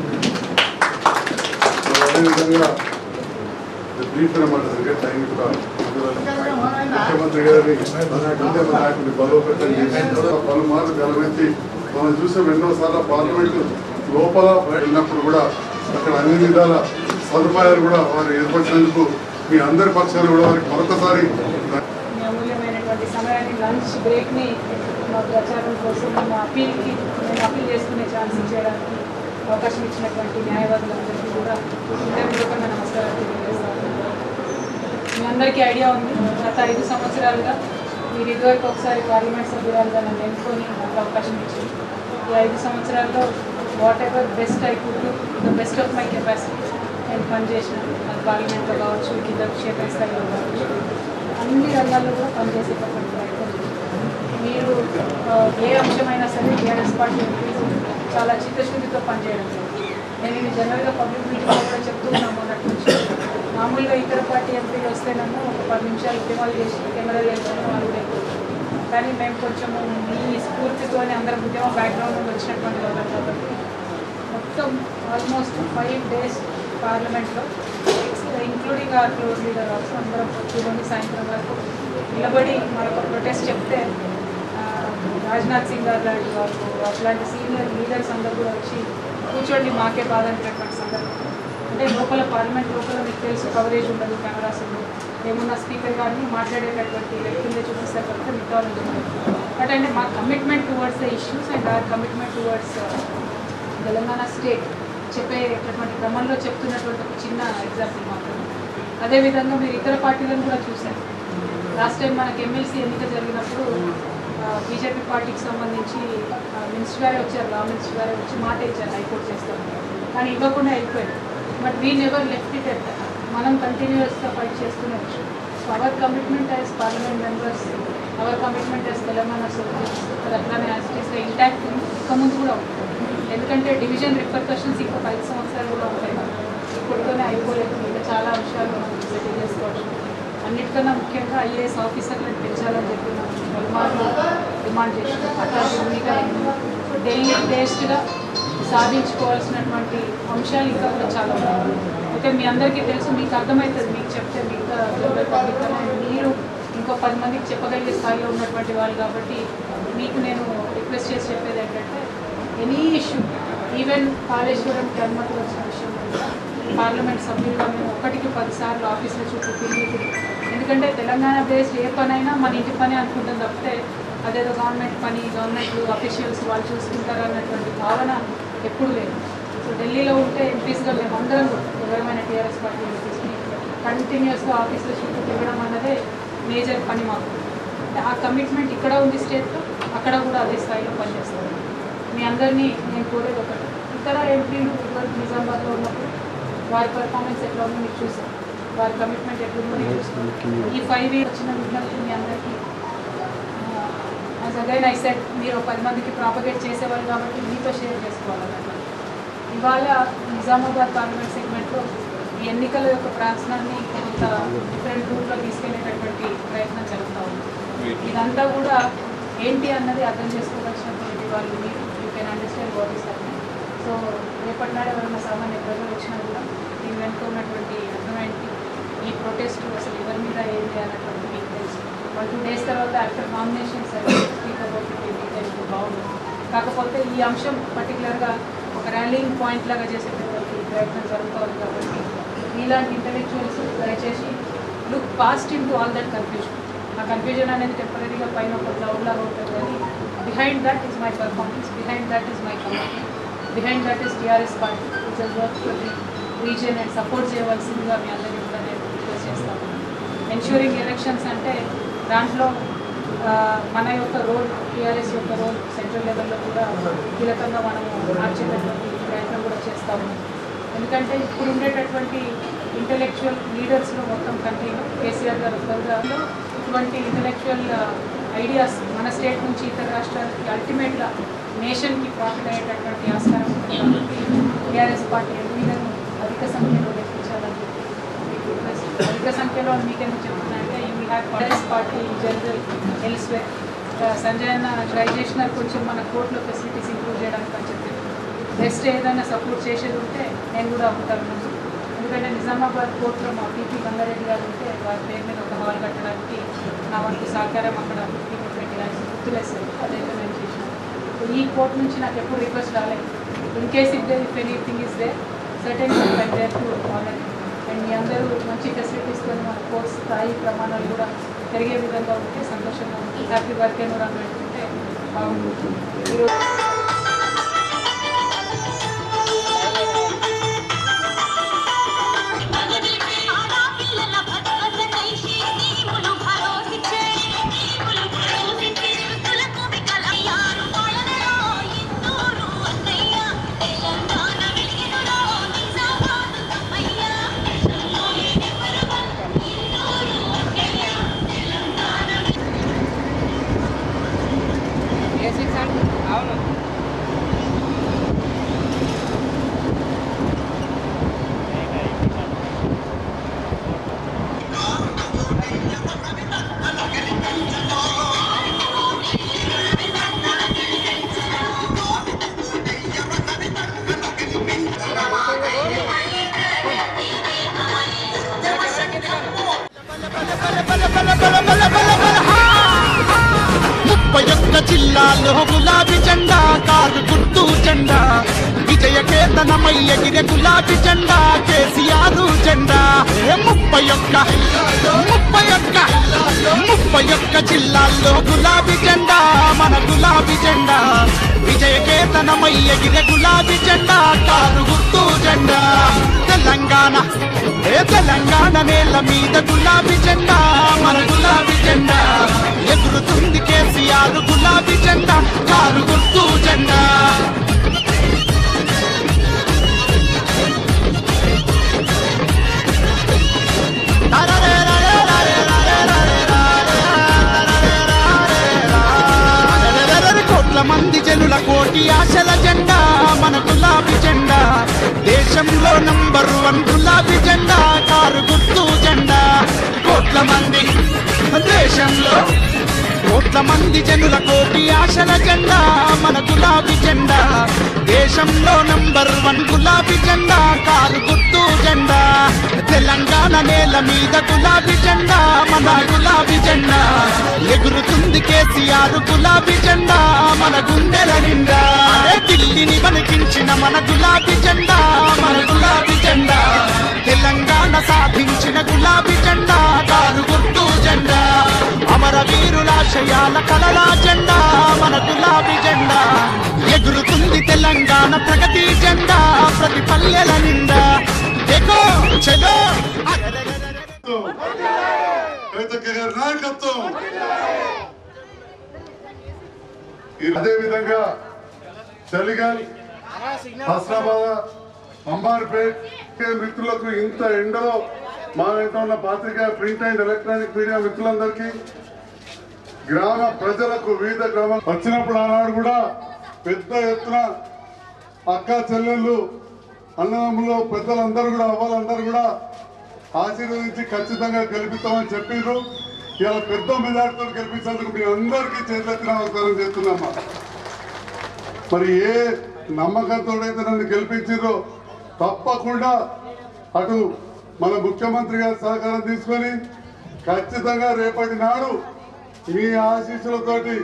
అదేవిధంగా బ్రీఫ్ అనమాట టైం కూడా ముఖ్యమంత్రి గారిని నాయకుడిని బలోపేతం చేసి పలుమార్లు గెలవెత్తి మనం చూసాం ఎన్నోసార్లు పార్లమెంటు లోపల వెళ్ళినప్పుడు కూడా అక్కడ అన్ని విధాల సదుపాయాలు కూడా వారు ఏర్పరిచినందుకు మీ అందరి పక్షాలు కూడా వారికి మరొకసారి అమూల్యమైనటువంటి సమయాన్ని లంచ్ బ్రేక్ని మా ప్రచారం కోసం మా అప్పీల్కి నేను అప్పీల్ చేసుకునే ఛాన్స్ ఇచ్చేయడానికి అవకాశం ఇచ్చినటువంటి న్యాయవాదులందరికీ కూడా హృదయపూర్వకంగా నమస్కారాలు తెలియజేస్తాను. మీ అందరికీ ఐడియా ఉంది, గత 5 సంవత్సరాలుగా మీరు ఇదివరకు ఒకసారి పార్లమెంట్ సభ్యురాలుగా నన్ను ఎన్నుకొని నాకు అవకాశం ఇచ్చింది. ఈ 5 సంవత్సరాల్లో what ever best I could do the best of my capacity నేను పనిచేసినాను. అది పార్లమెంట్లో కావచ్చు, కింద క్షేత్రస్థాయిలో కావచ్చు, అన్ని రంగాల్లో కూడా పనిచేసేటటువంటి ప్రయత్నం చేశాను. మీరు ఏ అంశమైనా సరే టీఆర్ఎస్ పార్టీ ఎంపీలు చాలా చిత్తశుద్ధితో పనిచేయడం జరిగింది. నేను ఇది జనరల్గా పబ్లిక్ మీటింగ్లో కూడా చెప్తున్నాను మొన్నటి నుంచి. మామూలుగా ఇతర పార్టీ ఎంపీలు వస్తేనన్నా ఒక 10 నిమిషాలు ఉద్యమాలు చేసి కెమెరా లేకుండా వాళ్ళు లేకపోతే, కానీ మేము కొంచెము మీ స్ఫూర్తితోనే అందరం ఉద్యమ బ్యాక్గ్రౌండ్ నుండి వచ్చినటువంటి వాళ్ళు కాబట్టి మొత్తం ఆల్మోస్ట్ 5 days పార్లమెంట్లో including our close leader also అందరం పొద్దుకొని సాయంత్రం వరకు నిలబడి మరొక ప్రొటెస్ట్ చెప్తే రాజ్నాథ్ సింగ్ గారు లాంటి వాళ్ళు అట్లాంటి సీనియర్ లీడర్స్ అందరూ కూడా వచ్చి కూర్చోండి మాకే బాధ అనేటటువంటి సందర్భం. అంటే లోపల పార్లమెంట్ లోపల మీకు తెలుసు కవరేజ్ ఉండదు, కెమెరాస్ ఉండదు, ఏమున్నా స్పీకర్ గారిని మాట్లాడేటటువంటి వ్యక్తులే చూపిస్తారు కాబట్టి మిగతా వాళ్ళు. బట్ అంటే మా commitment towards the issues and our commitment towards Telangana state చెప్పేటటువంటి క్రమంలో చెప్తున్నటువంటి ఒక చిన్న ఎగ్జాంపుల్ మాత్రమే. అదేవిధంగా మీరు ఇతర పార్టీలను కూడా చూశారు. లాస్ట్ టైం మనకి ఎమ్మెల్సీ ఎన్నిక జరిగినప్పుడు బీజేపీ పార్టీకి సంబంధించి మినిస్టర్ గారే వచ్చారు, లా మినిస్టర్ గారే వచ్చి మాట ఇచ్చారు హైకోర్టు చేస్తాం, కానీ ఇవ్వకుండా అయిపోయారు. But we never left it at that. మనం కంటిన్యూస్గా ఫైట్ చేస్తూనే వచ్చాం. So our commitment as parliament members, our commitment as Telangana soldiers అది అట్లానే యాజ్ ఇట్ ఈస్ ఇంటాక్ట్ ఇక ముందు కూడా ఉంటుంది. ఎందుకంటే డివిజన్ రిపర్కషన్స్ ఇంకా 5 సంవత్సరాలు కూడా ఉంటాయి కదా, ఇప్పటితోనే అయిపోలేదు. ఇంకా చాలా అంశాలు మనం సెటిల్ చేసుకోవచ్చు. అన్నిటికన్నా ముఖ్యంగా ఐఏఎస్ ఆఫీసర్లను పెంచాలని చెప్పి పలుమార్లు డిమాండ్ చేసినాం. అట్లాంటి యూనిగా ఢిల్లీ బేస్డ్గా సాధించుకోవాల్సినటువంటి అంశాలు ఇంకా కూడా చాలా ఉన్నాయి. అయితే మీ అందరికీ తెలుసు, మీకు అర్థమవుతుంది, మీకు చెప్తే మిగతా పబ్లిక్ మీరు ఇంకో 10 మందికి చెప్పగలిగే స్థాయిలో ఉన్నటువంటి వాళ్ళు కాబట్టి మీకు నేను రిక్వెస్ట్ చేసి చెప్పేది ఏంటంటే ఎనీ ఇష్యూ, ఈవెన్ కాళేశ్వరంకి అనుమతి వచ్చిన విషయంలో పార్లమెంట్ సభ్యులుగా మేము 1కి 10 సార్లు ఆఫీసుల చుట్టూ తిరిగి, ఎందుకంటే తెలంగాణ బేస్డ్ ఏ పనైనా మన ఇంటి పని అనుకుంటాం తప్పితే అదేదో గవర్నమెంట్ పని, గవర్నమెంట్ అఫీషియల్స్ వాళ్ళు చూసుకుంటారు అన్నటువంటి భావన ఎప్పుడు లేదు. సో ఢిల్లీలో ఉంటే ఎంపీస్గా మేము అందరం ఎవరైనా టీఆర్ఎస్ పార్టీ ఎంపీస్ని కంటిన్యూస్గా ఆఫీసుల చుట్టూ తిరగడం అన్నదే మేజర్ పని మాకు. అంటే ఆ కమిట్మెంట్ ఇక్కడ ఉంది స్టేట్లో, అక్కడ కూడా అదే స్థాయిలో పనిచేస్తాం. మీ అందరినీ నేను కోరేది ఒకటి, ఇతర ఎంపీలు ఇద్దరు నిజామాబాద్లో ఉన్నప్పుడు వారి పర్ఫార్మెన్స్ ఎట్లా ఉందో మీరు చూసారు, వారి కమిట్మెంట్ ఎట్లుందో మీరు చూసుకోండి. ఈ 5 years వచ్చిన విజ్ఞప్తి మీ అందరికీ, యాజ్ అగైన్ ఐ సెడ్, మీరు 10 మందికి ప్రాపగేట్ చేసేవాళ్ళు కాబట్టి మీతో షేర్ చేసుకోవాలన్నమాట. ఇవాళ నిజామాబాద్ పార్లమెంట్ సెగ్మెంట్లో ఈ ఎన్నికల యొక్క ప్రాసనాన్ని కొంత డిఫరెంట్ రూట్లో తీసుకెళ్లేటటువంటి ప్రయత్నం జరుగుతూ ఉంది. ఇదంతా కూడా ఏంటి అన్నది అర్థం చేసుకోవాల్సినటువంటి వాళ్ళు మీరు, you can understand what is happening. So రేపటి నాడు ఎవరైనా సామాన్య ప్రజలు వచ్చినా కూడా దీని వెనుక ఉన్నటువంటి అర్థమేంటి, ఈ ప్రొటెస్ట్ అసలు ఎవరి మీద ఏంటి అన్నటువంటి మీకు తెలుసు. 2 days తర్వాత after nomination speak about details బాగుంటుంది. కాకపోతే ఈ అంశం పర్టికులర్గా ఒక ర్యాలీయింగ్ పాయింట్ లాగా చేసేటటువంటి ప్రయత్నం జరుగుతుంది కాబట్టి మీలాంటి ఇంటలెక్చువల్స్ దయచేసి look past in to all that confusion. ఆ కన్ఫ్యూజన్ అనేది టెంపరీగా పైన ఒక క్లౌడ్ లాగా ఉంటుంది, కానీ behind that is my performance, behind that is my commitment. Behind that is TRS party which has work for the region and support చేయవలసిందిగా మీ అందరినీ కూడా నేను రిక్వెస్ట్ చేస్తాను. ఎన్ష్యూరింగ్ ఎలక్షన్స్ అంటే దాంట్లో మన యొక్క రోల్, టీఆర్ఎస్ యొక్క రోల్ సెంట్రల్ లెవెల్లో కూడా కీలకంగా మనము మార్చేటటువంటి ప్రయత్నం కూడా చేస్తూ ఉన్నాం. ఎందుకంటే ఇప్పుడు ఉండేటటువంటి ఇంటలెక్చువల్ లీడర్స్లో మొత్తం కంట్రీలో కేసీఆర్ గారు ఒకరుగా ఇటువంటి ఇంటలెక్చువల్ ఐడియాస్ మన స్టేట్ నుంచి ఇతర రాష్ట్రాలకి అల్టిమేట్గా నేషన్కి ప్రాఫిట్ అయ్యేటటువంటి ఆస్కారం ఉంటుంది. కాబట్టి టీఆర్ఎస్ పార్టీ ఎంపీలను అధిక సంఖ్యలో లెక్కించాలని మీకు రిక్వెస్ట్. అధిక సంఖ్యలో మీకెందుకు చెప్తున్నానంటే we have TRS party general elsewhere. Sanjay అన్న ట్రై చేసిన కొంచెం మన కోర్టులో ఫెసిలిటీస్ ఇంప్రూవ్ చేయడానికి అని చెప్పి బెస్ట్ ఏదైనా సపోర్ట్ చేసేది ఉంటే నేను కూడా ఉంటాను. ఎందుకంటే నిజామాబాద్ కోర్టులో మా పీపీ గంగారెడ్డి గారు ఉంటే వారి పేరు మీద ఒక హాల్ కట్టడానికి నా వంతు సహకారం అక్కడ పెట్టడానికి గుర్తులేస్తారు. అదైతే నేను చేసినాను. ఈ కోర్టు నుంచి నాకు ఎప్పుడు రిక్వెస్ట్ రాలేదు. In case if anything is they certain there to honour. And మీ అందరూ మంచి ఫెసిలిటీస్తో మన కోర్స్ స్థాయి ప్రమాణాలు కూడా పెరిగే విధంగా ఉంటే సంతోషంగా ఉంటుంది. హ్యాపీ వర్క్ ఎన్విరాన్మెంట్ ఉంటే బాగుంటుంది. ఈరోజు జిల్లాలో గులాబీ జెండా, కారు గుర్తు జెండా, విజయ కేతనమై ఎగిరే గులాబీ జెండా, కేసీఆర్ జెండా. 31 జిల్లాల్లో గులాబీ జెండా, మన గులాబీ జెండా, విజయ కేతనమై ఎగిరే గులాబీ జెండా, కారు గుర్తు జెండా. తెలంగాణ నేల మీద గులాబీ జెండా, మన గులాబీ జెండా, ఎగురుతుంది కేసీఆర్ గులాబీ జెండా, కారు గుర్తు జెండా. కోట్ల మంది జనుల కోటి ఆశల జెండా, మన గులాబీ జెండా, దేశంలో నంబర్ 1 గులాబీ జెండా, కారు గుర్తు జెండా. కోట్ల మంది జనుల కోటి ఆశల జెండా, మన గులాబీ జెండా, దేశంలో నంబర్ 1 గులాబీ జెండా, కారు గుర్తు జెండా. తెలంగాణ నేల మీద గులాబీ జెండా, మన గులాబీ జెండా, ఎగురుతుంది కేసీఆర్ గులాబీ జెండా, మన గుండెల నిండా. ఢిల్లీని వణికించిన మన గులాబీ జెండా, మన గులాబీ జెండా, తెలంగాణ సాధించిన గులాబీ జెండా, కారు గుర్తు జెండా. అమరవీరులాశయాల కలలా జెండా, మన గులాబీ జెండా, ఎగురుతుంది తెలంగాణ ప్రగతి జెండా, ప్రతి పల్లెల నిండా. देखो चलो నాయకత్వం. అదే విధంగా చలిగల్, హస్నాబాద్, అంబార్పేట్ మిత్రులకు ఇంత ఎండలో మా వెంట ఉన్న పాత్రికా, ప్రింట్ అండ్ ఎలక్ట్రానిక్ మీడియా మిత్రులందరికీ, గ్రామ ప్రజలకు, వివిధ గ్రామాలు వచ్చినప్పుడు ఆనాడు కూడా పెద్ద ఎత్తున అక్క చెల్లెళ్ళు, అన్నదమ్ములు, పెద్దలందరూ కూడా, అవ్వాలందరూ కూడా ఆశీర్వదించి ఖచ్చితంగా గెలిపిస్తామని చెప్పారు. ఇలా పెద్ద మెజార్టీతో గెలిపించేందుకు మీ అందరికీ చేతులెత్తి నమస్కారం చేస్తున్నామా. మరి ఏ నమ్మకంతో అయితే నన్ను గెలిపించారో తప్పకుండా అటు మన ముఖ్యమంత్రి గారి సహకారం తీసుకొని ఖచ్చితంగా రేపటి నాడు మీ ఆశీస్సులతోటి,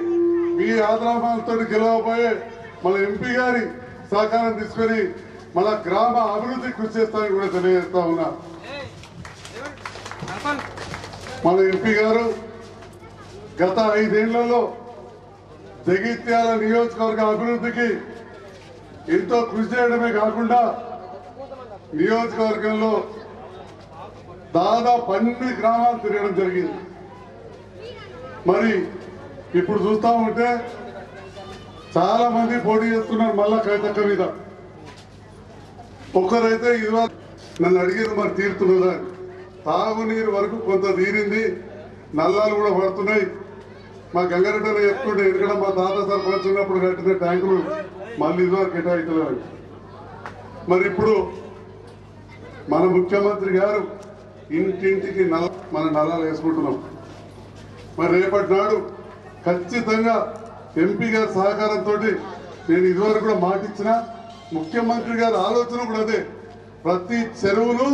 మీ ఆదరామాలతో గెలవబోయే మన ఎంపీ గారి సహకారం తీసుకొని మన గ్రామ అభివృద్ధి కృషి చేస్తామని కూడా తెలియజేస్తా ఉన్నా. మన ఎంపీ గారు గత 5 ఏళ్లలో జగిత్యాల నియోజకవర్గ అభివృద్ధికి ఎంతో కృషి చేయడమే కాకుండా నియోజకవర్గంలో దాదాపు అన్ని గ్రామాలు తిరగడం జరిగింది. మరి ఇప్పుడు చూస్తా ఉంటే చాలా మంది పోటీ చేస్తున్నారు మళ్ళా కవితక్క మీద. ఒక్కరైతే ఇదివరకు నన్ను అడిగేది మరి తీరుతున్నదా, తాగునీరు వరకు కొంత తీరింది, నల్లాలు కూడా పడుతున్నాయి. మా గంగారెడ్డి చెప్తుంటే ఎందుకంటే మా తాత సర్పంచ్ ఉన్నప్పుడు కట్టిన ట్యాంకులు మళ్ళీ ఇదివరకు కేటాయిస్తున్నారు. మరి ఇప్పుడు మన ముఖ్యమంత్రి గారు ఇంటింటికి మన నల్లాలు వేసుకుంటున్నాం. మరి రేపటి నాడు ఖచ్చితంగా ఎంపీ గారి సహకారంతో నేను ఇదివరకు కూడా మాటిచ్చిన ముఖ్యమంత్రి గారి ఆలోచన కూడా అదే, ప్రతి చెరువును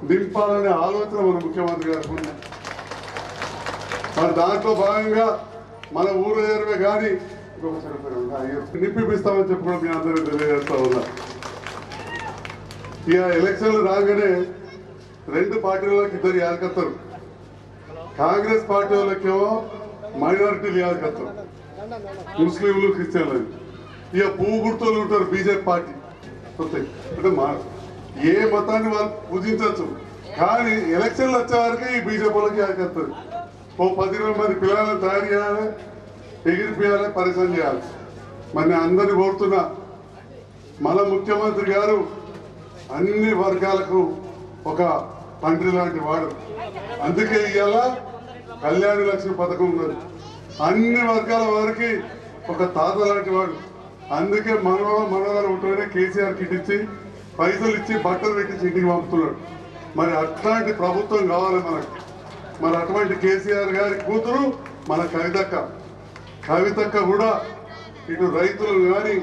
నింపాలనే ఆలోచన మన ముఖ్యమంత్రి గారికి ఉంది. మరి దాంట్లో భాగంగా మన ఊరు ఎరువే కానీ నింపిస్తామని చెప్పి కూడా మీ అందరూ తెలియజేస్తా ఉన్నా. ఇక ఎలక్షన్లు రాగానే రెండు పార్టీలకు ఇద్దరు యాదకత్తారు. కాంగ్రెస్ పార్టీ వాళ్ళకేమో మైనారిటీలు యాదకత్తారు, ముస్లింలు క్రిస్టియన్లు. ఇక పువ్వు గుర్తులు ఉంటారు బీజేపీ పార్టీ. అంటే ఏ మతాన్ని వాళ్ళు పూజించవచ్చు, కానీ ఎలక్షన్లు వచ్చే వరకు ఈ బీజేపీ వాళ్ళకి యాదకత్తారు. ఓ 10-20 మంది పిల్లలను తయారు చేయాలి, ఎగిరిపోయాలి, పరిశ్రమ చేయాలి. మరి నేను అందరినీ కోరుతున్నా, మన ముఖ్యమంత్రి గారు అన్ని వర్గాలకు ఒక తండ్రి లాంటి వాడు. అందుకే ఇవాళ కళ్యాణ లక్ష్మి పథకం ఉన్నది, అన్ని వర్గాల వారికి ఒక తాత లాంటి వాడు. అందుకే మనవారు ఉంటేనే కేసీఆర్ కిట్ ఇచ్చి పైసలు ఇచ్చి బట్టలు పెట్టించి ఇంటికి పంపుతున్నాడు. మరి అట్లాంటి ప్రభుత్వం కావాలి మనకు. మరి అటువంటి కేసీఆర్ గారి కూతురు మన కవితక్క కూడా ఇటు రైతులను కానీ,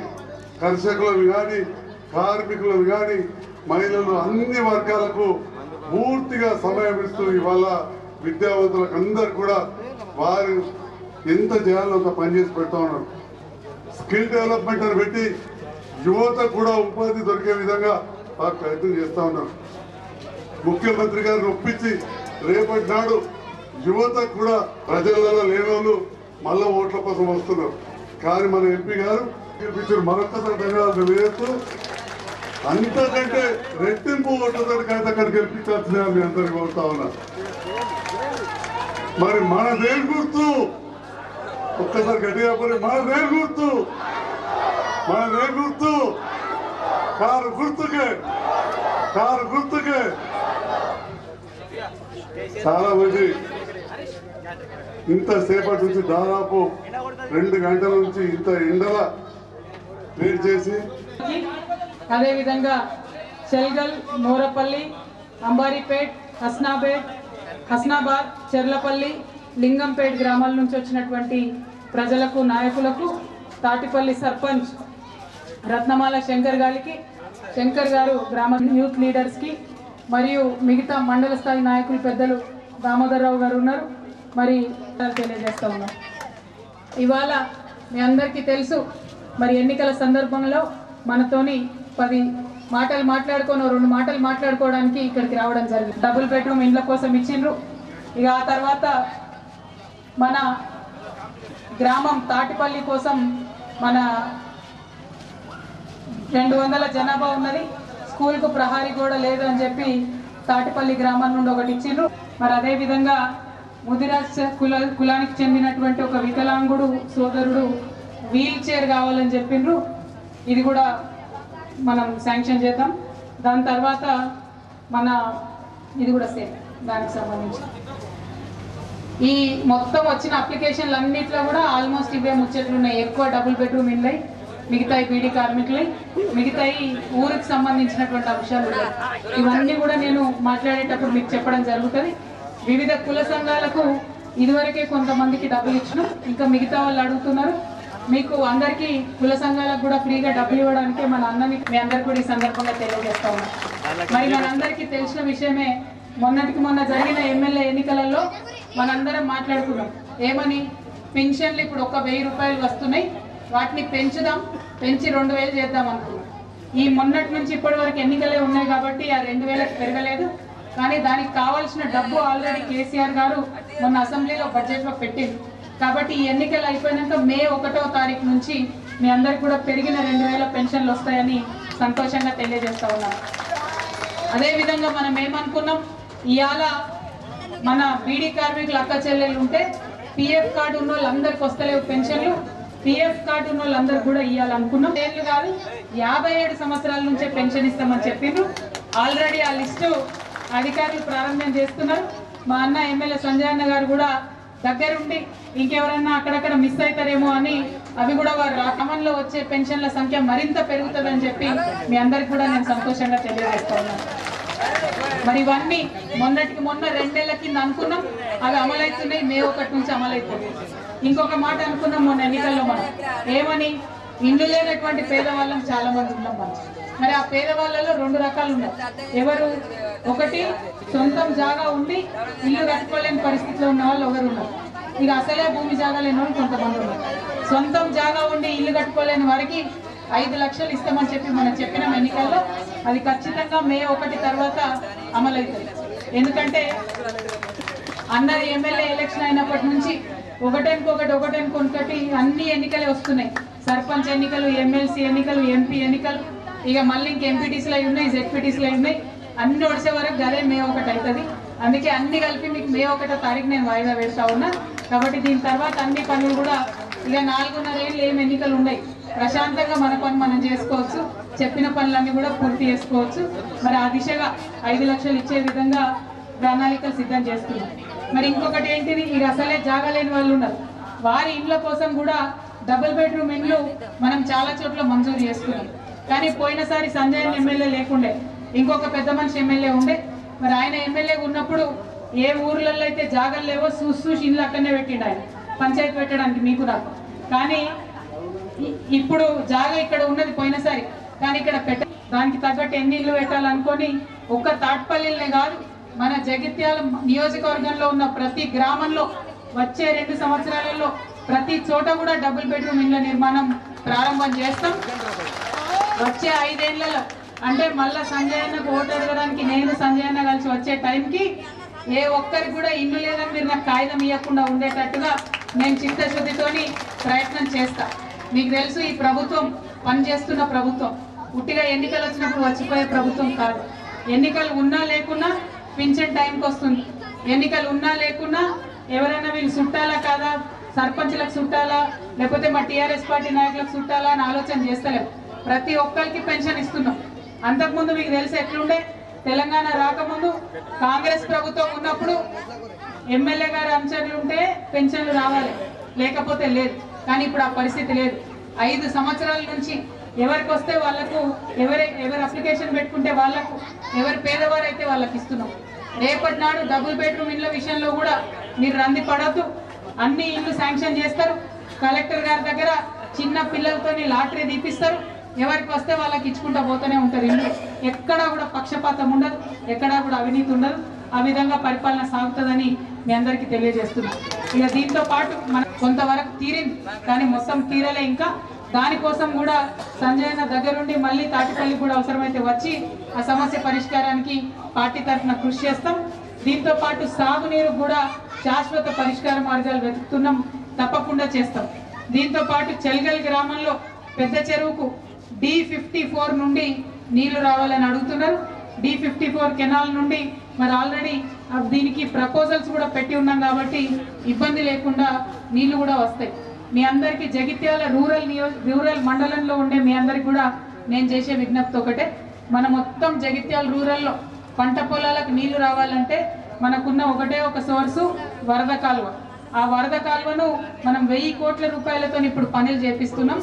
కర్షకులను కానీ, కార్మికులను కానీ, మహిళలు అన్ని వర్గాలకు పూర్తిగా సమయం ఇస్తూ ఇవాళ విద్యావంతులకు అందరు కూడా వారు ఎంత చేయాలో అంత పనిచేసి పెడతా ఉన్నారు. స్కిల్ డెవలప్మెంట్ అని పెట్టి యువత కూడా ఉపాధి దొరికే విధంగా వారు ప్రయత్నం చేస్తూ ఉన్నారు. ముఖ్యమంత్రి గారిని ఒప్పించి రేపటి నాడు యువత కూడా ప్రజలలో లేనోళ్ళు మళ్ళా ఓట్ల కోసం వస్తున్నారు. కానీ మన ఎంపీ గారు గెలిపించారు. మరొకసారి ధన్యవాదాలు తెలియజేస్తూ అంతకంటే రెట్టింపు ఓట్లతో కవితక్కని గెలిపించాల్సిన మీ అందరికీ కోరుతా ఉన్నా. మరి మన దేని గుర్తు ఒక్కసారి గట్టిగా పడి మన దేని గుర్తు కారు గుర్తుకే చాలా మంది ఇంతసేపటి నుంచి దాదాపు 2 గంటల నుంచి ఇంత ఎండల వేడి చేసి, అదేవిధంగా చెల్గల్, మోరపల్లి, అంబారిపేట్, హస్నాబాద్, చెర్లపల్లి, లింగంపేట్ గ్రామాల నుంచి వచ్చినటువంటి ప్రజలకు, నాయకులకు, తాటిపల్లి సర్పంచ్ రత్నమాల శంకర్ గారు గ్రామ యూత్ లీడర్స్కి, మరియు మిగతా మండల స్థాయి నాయకులు పెద్దలు దామోదరరావు గారు ఉన్నారు. మరి తెలియజేస్తా ఉన్నాం. ఇవాళ మీ అందరికీ తెలుసు, మరి ఎన్నికల సందర్భంలో మనతోని 10 మాటలు మాట్లాడుకొని 2 మాటలు మాట్లాడుకోవడానికి ఇక్కడికి రావడం జరిగింది. డబుల్ బెడ్రూమ్ ఇండ్ల కోసం ఇచ్చిండ్రు. ఇక ఆ తర్వాత మన గ్రామం తాటిపల్లి కోసం మన 200 జనాభా ఉన్నది, స్కూల్కు ప్రహారీ కూడా లేదు అని చెప్పి తాటిపల్లి గ్రామం నుండి ఒకటి ఇచ్చిండ్రు. మరి అదేవిధంగా ముదిరాజ్ కులానికి చెందినటువంటి ఒక వికలాంగుడు సోదరుడు వీల్ చైర్ కావాలని చెప్పిండ్రు. ఇది కూడా మనం శాంక్షన్ చేద్దాం. దాని తర్వాత ఇది కూడా సేమ్ దానికి సంబంధించి ఈ మొత్తం వచ్చిన అప్లికేషన్లు అన్నింటిలో కూడా ఆల్మోస్ట్ ఇవే ముచ్చట్లు ఉన్నాయి. ఎక్కువ డబుల్ బెడ్రూమ్ ఇళ్ళై, మిగతాయి బీడీ కార్మికులై, మిగతాయి ఊరికి సంబంధించినటువంటి అంశాలు ఉన్నాయి. ఇవన్నీ కూడా నేను మాట్లాడేటప్పుడు మీకు చెప్పడం జరుగుతుంది. వివిధ కుల సంఘాలకు ఇదివరకే కొంతమందికి డబ్బులు ఇచ్చినాం, ఇంకా మిగతా వాళ్ళు అడుగుతున్నారు. మీకు అందరికీ కుల సంఘాలకు కూడా ఫ్రీగా డబ్బులు ఇవ్వడానికే మన అన్నని మీ అందరు కూడా ఈ సందర్భంగా తెలియజేస్తా ఉన్నాం. మరి మనందరికీ తెలిసిన విషయమే, మొన్న జరిగిన ఎమ్మెల్యే ఎన్నికలలో మనందరం మాట్లాడుకున్నాం. ఏమని? పెన్షన్లు ఇప్పుడు 1000 రూపాయలు వస్తున్నాయి, వాటిని పెంచి 2000 చేద్దాం అనుకున్నాం. ఈ మొన్నటి నుంచి ఇప్పటి వరకు ఎన్నికలే ఉన్నాయి కాబట్టి ఆ 2000కి పెరగలేదు. కానీ దానికి కావాల్సిన డబ్బు ఆల్రెడీ కేసీఆర్ గారు మొన్న అసెంబ్లీలో బడ్జెట్లో పెట్టింది. కాబట్టి ఈ ఎన్నికలు అయిపోయినాక మే 1వ తారీఖు నుంచి మీ అందరికి కూడా పెరిగిన 2000 పెన్షన్లు వస్తాయని సంతోషంగా తెలియజేస్తా ఉన్నాను. అదేవిధంగా మనం ఏమనుకున్నాం, ఇవాళ మన బీడీ కార్మికులు అక్క చెల్లెళ్ళు ఉంటే పిఎఫ్ కార్డు ఉన్న వాళ్ళందరికీ వస్తలేవు పెన్షన్లు, పిఎఫ్ కార్డు ఉన్న వాళ్ళందరూ కూడా ఇవ్వాలనుకున్నాం. ఏళ్ళు కాదు 57 సంవత్సరాల నుంచే పెన్షన్ ఇస్తామని చెప్పిండ్రు. ఆల్రెడీ ఆ లిస్టు అధికారులు ప్రారంభం చేస్తున్నారు. మా అన్న ఎమ్మెల్యే సంజయ్ అన్న గారు కూడా దగ్గరుండి ఇంకెవరన్నా అక్కడక్కడ మిస్ అవుతారేమో అని అవి కూడా వారు క్రమంలో వచ్చే పెన్షన్ల సంఖ్య మరింత పెరుగుతుందని చెప్పి మీ అందరికి కూడా నేను సంతోషంగా తెలియజేస్తా ఉన్నాను. మరి ఇవన్నీ మొన్నటికి మొన్న 2 నెలల కింద అనుకున్నాం, అవి అమలవుతున్నాయి. మే 1 నుంచి అమలవుతుంది. ఇంకొక మాట అనుకున్నాం మొన్న ఎన్నికల్లో మనం ఏమని, ఇండ్లు లేనటువంటి పేదవాళ్ళం చాలా మంది ఉన్నాం మనం. మరి ఆ పేదవాళ్ళలో 2 రకాలు ఉన్నాయి. ఎవరు, ఒకటి సొంతం జాగా ఉండి ఇల్లు కట్టుకోలేని పరిస్థితిలో ఉన్న వాళ్ళు ఒకరు ఉన్నారు. ఇక అసలే భూమి జాగా లేని వాళ్ళు కొంతమంది ఉన్నారు. సొంతం జాగా ఉండి ఇల్లు కట్టుకోలేని వారికి 5 లక్షలు ఇస్తామని చెప్పి మనం చెప్పినాం ఎన్నికల్లో. అది ఖచ్చితంగా మే 1 తర్వాత అమలవుతుంది. ఎందుకంటే అందరి ఎమ్మెల్యే ఎలక్షన్ అయినప్పటి నుంచి ఒకటెనుకొకటి అన్ని ఎన్నికలే వస్తున్నాయి. సర్పంచ్ ఎన్నికలు, ఎమ్మెల్సీ ఎన్నికలు, ఎంపీ ఎన్నికలు, ఇక మళ్ళీ ఇంక ఎంపీటీసీలు అయి ఉన్నాయి, జెడ్పీటీసీలు అయి ఉన్నాయి. అన్ని ఒడిసే వరకు అదే మే 1 అవుతుంది. అందుకే అన్ని కలిపి మీకు మే 1వ తారీఖు నేను వాయిదా వేస్తా ఉన్నా. కాబట్టి దీని తర్వాత అన్ని పనులు కూడా ఇక 4.5 ఏళ్ళు ఏం ఎన్నికలు ఉన్నాయి, ప్రశాంతంగా మన పని మనం చేసుకోవచ్చు. చెప్పిన పనులన్నీ కూడా పూర్తి చేసుకోవచ్చు. మరి ఆ దిశగా 5 లక్షలు ఇచ్చే విధంగా ప్రణాళికలు సిద్ధం చేస్తున్నాం. మరి ఇంకొకటి ఏంటిది, ఇక అసలే జాగా లేని వాళ్ళు ఉన్నారు. వారి ఇండ్ల కోసం కూడా డబుల్ బెడ్రూమ్ ఇండ్లు మనం చాలా చోట్ల మంజూరు చేసుకున్నాం. కానీ పోయినసారి సంజయ్ ఎమ్మెల్యే లేకుండే, ఇంకొక పెద్ద మనిషి ఎమ్మెల్యే ఉండే. మరి ఆయన ఎమ్మెల్యేగా ఉన్నప్పుడు ఏ ఊర్లలో అయితే జాగాలు లేవో చూసి ఇండ్లు అక్కడనే పెట్టిండు ఆయన, పంచాయతీ పెట్టడానికి మీకు నాకు. కానీ ఇప్పుడు జాగా ఇక్కడ ఉన్నది పోయినసారి, కానీ ఇక్కడ దానికి తగ్గట్టు ఎన్ని ఇల్లు పెట్టాలనుకొని ఒక్క తాట్పల్లినే కాదు, మన జగిత్యాల నియోజకవర్గంలో ఉన్న ప్రతి గ్రామంలో వచ్చే 2 సంవత్సరాలలో ప్రతి చోట కూడా డబుల్ బెడ్రూమ్ ఇళ్ల నిర్మాణం ప్రారంభం చేస్తాం. వచ్చే 5 ఏళ్లలో అంటే మళ్ళా సంజయ్ అన్నకు ఓటు అడగడానికి నేను సంజయ్ అన్న కలిసి వచ్చే టైంకి ఏ ఒక్కరికి కూడా ఇల్లు లేదని మీరు నాకు కాగితం ఇవ్వకుండా ఉండేటట్టుగా నేను చిత్తశుద్ధితోని ప్రయత్నం చేస్తా. మీకు తెలుసు, ఈ ప్రభుత్వం పనిచేస్తున్న ప్రభుత్వం, ఉట్టిగా ఎన్నికలు వచ్చినప్పుడు వచ్చిపోయే ప్రభుత్వం కాదు. ఎన్నికలు ఉన్నా లేకున్నా పింఛన్ టైంకి వస్తుంది. ఎన్నికలు ఉన్నా లేకున్నా ఎవరైనా వీళ్ళు చుట్టాలా కాదా, సర్పంచ్లకు చుట్టాలా లేకపోతే మా టీఆర్ఎస్ పార్టీ నాయకులకు చుట్టాలా అని ఆలోచన చేస్తలేము. ప్రతి ఒక్కరికి పెన్షన్ ఇస్తున్నాం. అంతకుముందు మీకు తెలిసి ఎట్లుండే, తెలంగాణ రాకముందు కాంగ్రెస్ ప్రభుత్వం ఉన్నప్పుడు ఎమ్మెల్యే గారు అనుచరులు ఉంటే పెన్షన్లు రావాలి, లేకపోతే లేదు. కానీ ఇప్పుడు ఆ పరిస్థితి లేదు. 5 సంవత్సరాల నుంచి ఎవరికి వస్తే వాళ్లకు, ఎవరు అప్లికేషన్ పెట్టుకుంటే వాళ్లకు, ఎవరు పేదవారైతే వాళ్ళకి ఇస్తున్నాం. రేపటి నాడు డబుల్ బెడ్రూమ్ ఇళ్ల విషయంలో కూడా మీరు రంది పడద్దు, అన్ని ఇల్లు శాంక్షన్ చేస్తారు. కలెక్టర్ గారి దగ్గర చిన్న పిల్లలతోని లాటరీ తీపిస్తారు. ఎవరికి వస్తే వాళ్ళకి ఇచ్చుకుంటూ పోతూనే ఉంటారు. ఇల్లు ఎక్కడా కూడా పక్షపాతం ఉండదు, ఎక్కడా కూడా అవినీతి ఉండదు. ఆ విధంగా పరిపాలన సాగుతుందని మీ అందరికీ తెలియజేస్తున్నాం. ఇక దీంతో పాటు మన కొంతవరకు తీరింది, కానీ మొత్తం తీరలే. ఇంకా దానికోసం కూడా సంజయ్ అన్న దగ్గరుండి మళ్ళీ తాటిపల్లి కూడా అవసరమైతే వచ్చి ఆ సమస్య పరిష్కారానికి పార్టీ తరఫున కృషి చేస్తాం. దీంతో పాటు సాగునీరు కూడా శాశ్వత పరిష్కార మార్గాలు వెతుకుతున్నాం, తప్పకుండా చేస్తాం. దీంతో పాటు చెల్గల్ గ్రామంలో పెద్ద చెరువుకు D54 నుండి నీళ్లు రావాలని అడుగుతున్నారు. D54 కెనాల్ నుండి మరి ఆల్రెడీ దీనికి ప్రపోజల్స్ కూడా పెట్టి ఉన్నాం కాబట్టి ఇబ్బంది లేకుండా నీళ్లు కూడా వస్తాయి. మీ అందరికీ జగిత్యాల రూరల్ మండలంలో ఉండే మీ అందరికి కూడా నేను చేసే విజ్ఞప్తి ఒకటే, మన మొత్తం జగిత్యాల రూరల్లో పంట పొలాలకు నీళ్లు రావాలంటే మనకున్న ఒకటే ఒక సోర్సు వరద కాలువ. ఆ వరద కాలువను మనం 1000 కోట్ల రూపాయలతో ఇప్పుడు పనులు చేపిస్తున్నాం.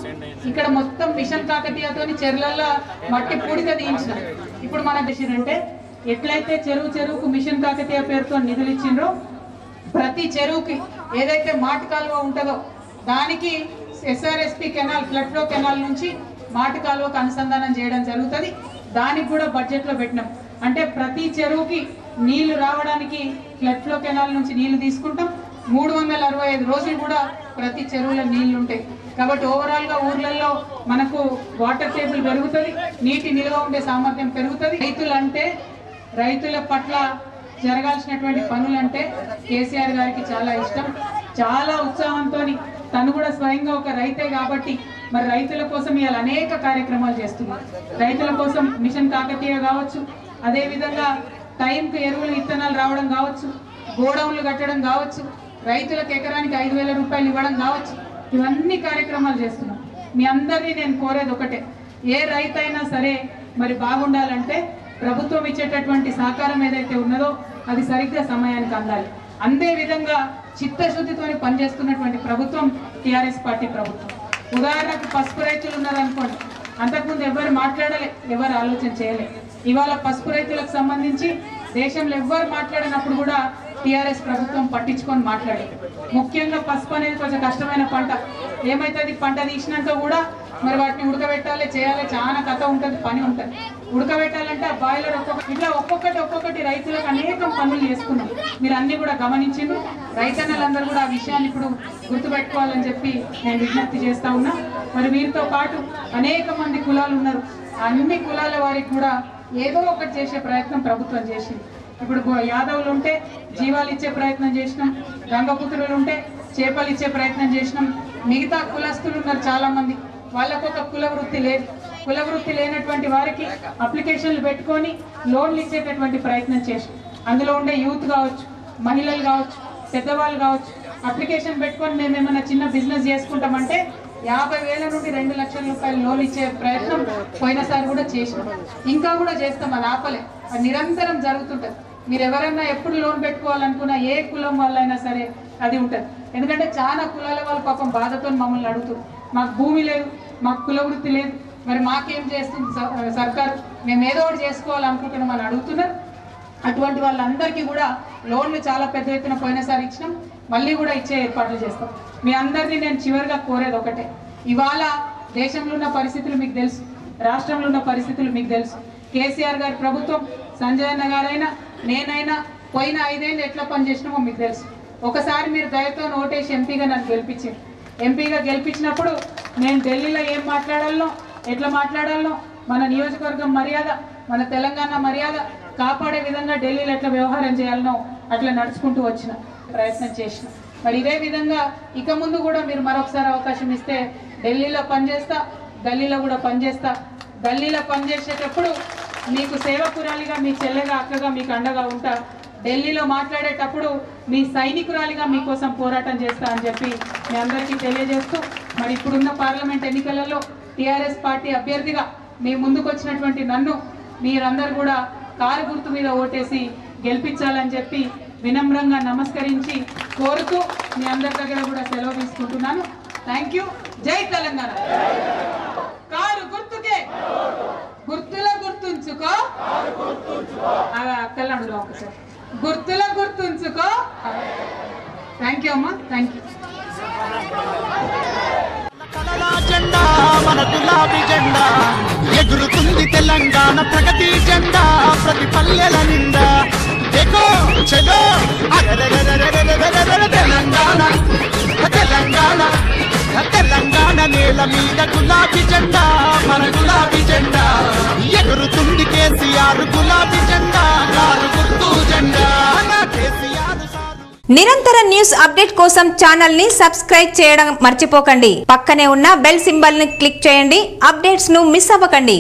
ఇక్కడ మొత్తం మిషన్ కాకతీయతోని చెరువులలో మట్టి పూడిక తీయించినాం. ఇప్పుడు మనకు చేసినంటే ఎట్లయితే చెరువుకు మిషన్ కాకతీయ పేరుతో నిధులు ఇచ్చిండ్రో, ప్రతి చెరువుకి ఏదైతే మాటి కాలువ ఉంటుందో దానికి SRSP canal, flood flow canal నుంచి మాటి కాలువకు అనుసంధానం చేయడం జరుగుతుంది. దానికి కూడా బడ్జెట్లో పెట్టినాం. అంటే ప్రతి చెరువుకి నీళ్లు రావడానికి ఫ్లడ్ ఫ్లో కెనాల్ నుంచి నీళ్లు తీసుకుంటాం. 365 రోజులు కూడా ప్రతి చెరువులో నీళ్లు ఉంటాయి. కాబట్టి ఓవరాల్గా ఊర్లలో మనకు వాటర్ టేబుల్ పెరుగుతుంది, నీటి నిల్వ ఉండే సామర్థ్యం పెరుగుతుంది. రైతుల పట్ల జరగాల్సినటువంటి పనులంటే కేసీఆర్ గారికి చాలా ఇష్టం, చాలా ఉత్సాహంతో. తను కూడా స్వయంగా ఒక రైతే కాబట్టి మరి రైతుల కోసం ఇవాళ అనేక కార్యక్రమాలు చేస్తున్నాం. రైతుల కోసం మిషన్ కాకతీయ కావచ్చు, అదేవిధంగా టైంకు ఎరువులు విత్తనాలు రావడం కావచ్చు, గోడౌన్లు కట్టడం కావచ్చు, రైతులకు ఎకరానికి 5,000 రూపాయలు ఇవ్వడం కావచ్చు, ఇవన్నీ కార్యక్రమాలు చేస్తున్నాం. మీ అందరినీ నేను కోరేది ఒకటే, ఏ రైతు అయినా సరే మరి బాగుండాలంటే ప్రభుత్వం ఇచ్చేటటువంటి సహకారం ఏదైతే ఉన్నదో అది సరిగ్గా సమయానికి అందాలి. అందే విధంగా చిత్తశుద్ధితో పనిచేస్తున్నటువంటి ప్రభుత్వం టీఆర్ఎస్ పార్టీ ప్రభుత్వం. ఉదాహరణకు పసుపు రైతులు ఉన్నారనుకోండి, అంతకుముందు ఎవరు మాట్లాడలే, ఎవరు ఆలోచన చేయలే. ఇవాళ పసుపు రైతులకు సంబంధించి దేశంలో ఎవ్వరు మాట్లాడినప్పుడు కూడా టీఆర్ఎస్ ప్రభుత్వం పట్టించుకొని మాట్లాడేది. ముఖ్యంగా పసుపు అనేది కొంచెం కష్టమైన పంట. ఏమైతుంది, పంట తీసినాక కూడా మరి వాటిని ఉడకబెట్టాలి, చేయాలి, చాలా కథ ఉంటుంది, పని ఉంటుంది. ఉడకబెట్టాలంటే ఆ బాయిలర్ ఇట్లా ఒక్కొక్కటి రైతులకు అనేకం పనులు చేసుకున్నాం. మీరు అన్ని కూడా గమనించిండ్రు. రైతన్నలందరూ కూడా ఆ విషయాన్ని ఇప్పుడు గుర్తుపెట్టుకోవాలని చెప్పి నేను విజ్ఞప్తి చేస్తా ఉన్నా. మరి వీరితో పాటు అనేక మంది కులాలు ఉన్నారు. అన్ని కులాల వారికి కూడా ఏదో ఒకటి చేసే ప్రయత్నం ప్రభుత్వం చేసింది. ఇప్పుడు యాదవులు ఉంటే జీవాలు ఇచ్చే ప్రయత్నం చేసినాం, గంగపుత్రులు ఉంటే చేపలు ఇచ్చే ప్రయత్నం చేసినాం. మిగతా కులస్తులు ఉన్నారు చాలా మంది, వాళ్ళకు ఒక కుల వృత్తి లేదు. కుల వృత్తి లేనటువంటి వారికి అప్లికేషన్లు పెట్టుకొని లోన్లు ఇచ్చేటటువంటి ప్రయత్నం చేసి, అందులో ఉండే యూత్ కావచ్చు, మహిళలు కావచ్చు, పెద్దవాళ్ళు కావచ్చు, అప్లికేషన్ పెట్టుకొని మేము ఏమైనా చిన్న బిజినెస్ చేసుకుంటామంటే 50,000 నుండి 2 లక్షల రూపాయలు లోన్ ఇచ్చే ప్రయత్నం పోయినసారి కూడా చేసినాం. ఇంకా కూడా చేస్తాం, అది ఆపలే, అది నిరంతరం జరుగుతుంటుంది. మీరు ఎవరైనా ఎప్పుడు లోన్ పెట్టుకోవాలనుకున్నా ఏ కులం వాళ్ళైనా సరే అది ఉంటుంది. ఎందుకంటే చాలా కులాల వాళ్ళు పాపం బాధతో మమ్మల్ని అడుగుతారు, మాకు భూమి లేదు, మాకు కుల వృత్తి లేదు, మరి మాకేం చేస్తుంది సర్కారు, మేము ఏదో ఒకటి చేసుకోవాలనుకుంటున్నాం అని అడుగుతున్నారు. అటువంటి వాళ్ళందరికీ కూడా లోన్లు చాలా పెద్ద ఎత్తున పోయినసారి ఇచ్చినాం, మళ్ళీ కూడా ఇచ్చే ఏర్పాట్లు చేస్తాం. మీ అందరినీ నేను చివరిగా కోరేది ఒకటే, ఇవాళ దేశంలో ఉన్న పరిస్థితులు మీకు తెలుసు, రాష్ట్రంలో ఉన్న పరిస్థితులు మీకు తెలుసు. కేసీఆర్ గారి ప్రభుత్వం, సంజయ్ అన్న గారైనా నేనైనా పోయిన 5 ఏళ్ళు ఎట్లా పనిచేసినామో మీకు తెలుసు. ఒకసారి మీరు దయతో ఓటేసి ఎంపీగా నన్ను గెలిపించారు. ఎంపీగా గెలిపించినప్పుడు నేను ఢిల్లీలో ఏం మాట్లాడాలనో, ఎట్లా మాట్లాడాలనో, మన నియోజకవర్గం మర్యాద, మన తెలంగాణ మర్యాద కాపాడే విధంగా ఢిల్లీలో ఎట్లా వ్యవహారం చేయాలనో అట్లా నడుచుకుంటూ వచ్చిన ప్రయత్నం చేసిన. మరి ఇదే విధంగా ఇక ముందు కూడా మీరు మరొకసారి అవకాశం ఇస్తే ఢిల్లీలో పనిచేస్తా, గల్లీలో కూడా పనిచేస్తా. గల్లీలో పనిచేసేటప్పుడు మీకు సేవకురాలిగా, మీ చెల్లెగా, అక్కగా మీకు అండగా ఉంటా. ఢిల్లీలో మాట్లాడేటప్పుడు మీ సైనికురాలిగా మీకోసం పోరాటం చేస్తా అని చెప్పి మీ అందరికీ తెలియజేస్తూ, మరి ఇప్పుడున్న పార్లమెంట్ ఎన్నికలలో టీఆర్ఎస్ పార్టీ అభ్యర్థిగా మీ ముందుకు వచ్చినటువంటి నన్ను మీరందరూ కూడా కారు గుర్తు మీద ఓటేసి గెలిపించాలని చెప్పి వినమ్రంగా నమస్కరించి కోరుతూ మీ అందరి దగ్గర కూడా సెలవు తీసుకుంటున్నాను. Thank you. జై తెలంగాణ. కారు గుర్తుకే, గుర్తుల గుర్తుంచుకో, అక్కలు అడుగుదాం ఒకసారి, గుర్తుల గుర్తుంచుకో. థ్యాంక్ యూ అమ్మా, థ్యాంక్ యూ. జెండా మన గులాబీ జెండా ఎగురుతుంది తెలంగాణ ప్రగతి జెండా ప్రతి పల్లెల నిండా. देखो चलो తెలంగాణ తెలంగాణ తెలంగాణ నేల మీద గులాబీ జెండా మన గులాబీ జెండా ఎగురుతుంది కేసీఆర్ గులాబీ జెండా కారు గుర్తు జెండా కేసీఆర్. నిరంతర న్యూస్ అప్డేట్ కోసం ఛానల్ ని సబ్స్క్రైబ్ చేయడం మర్చిపోకండి. పక్కనే ఉన్న బెల్ సింబల్ ని క్లిక్ చేయండి. అప్డేట్స్ ను మిస్ అవ్వకండి.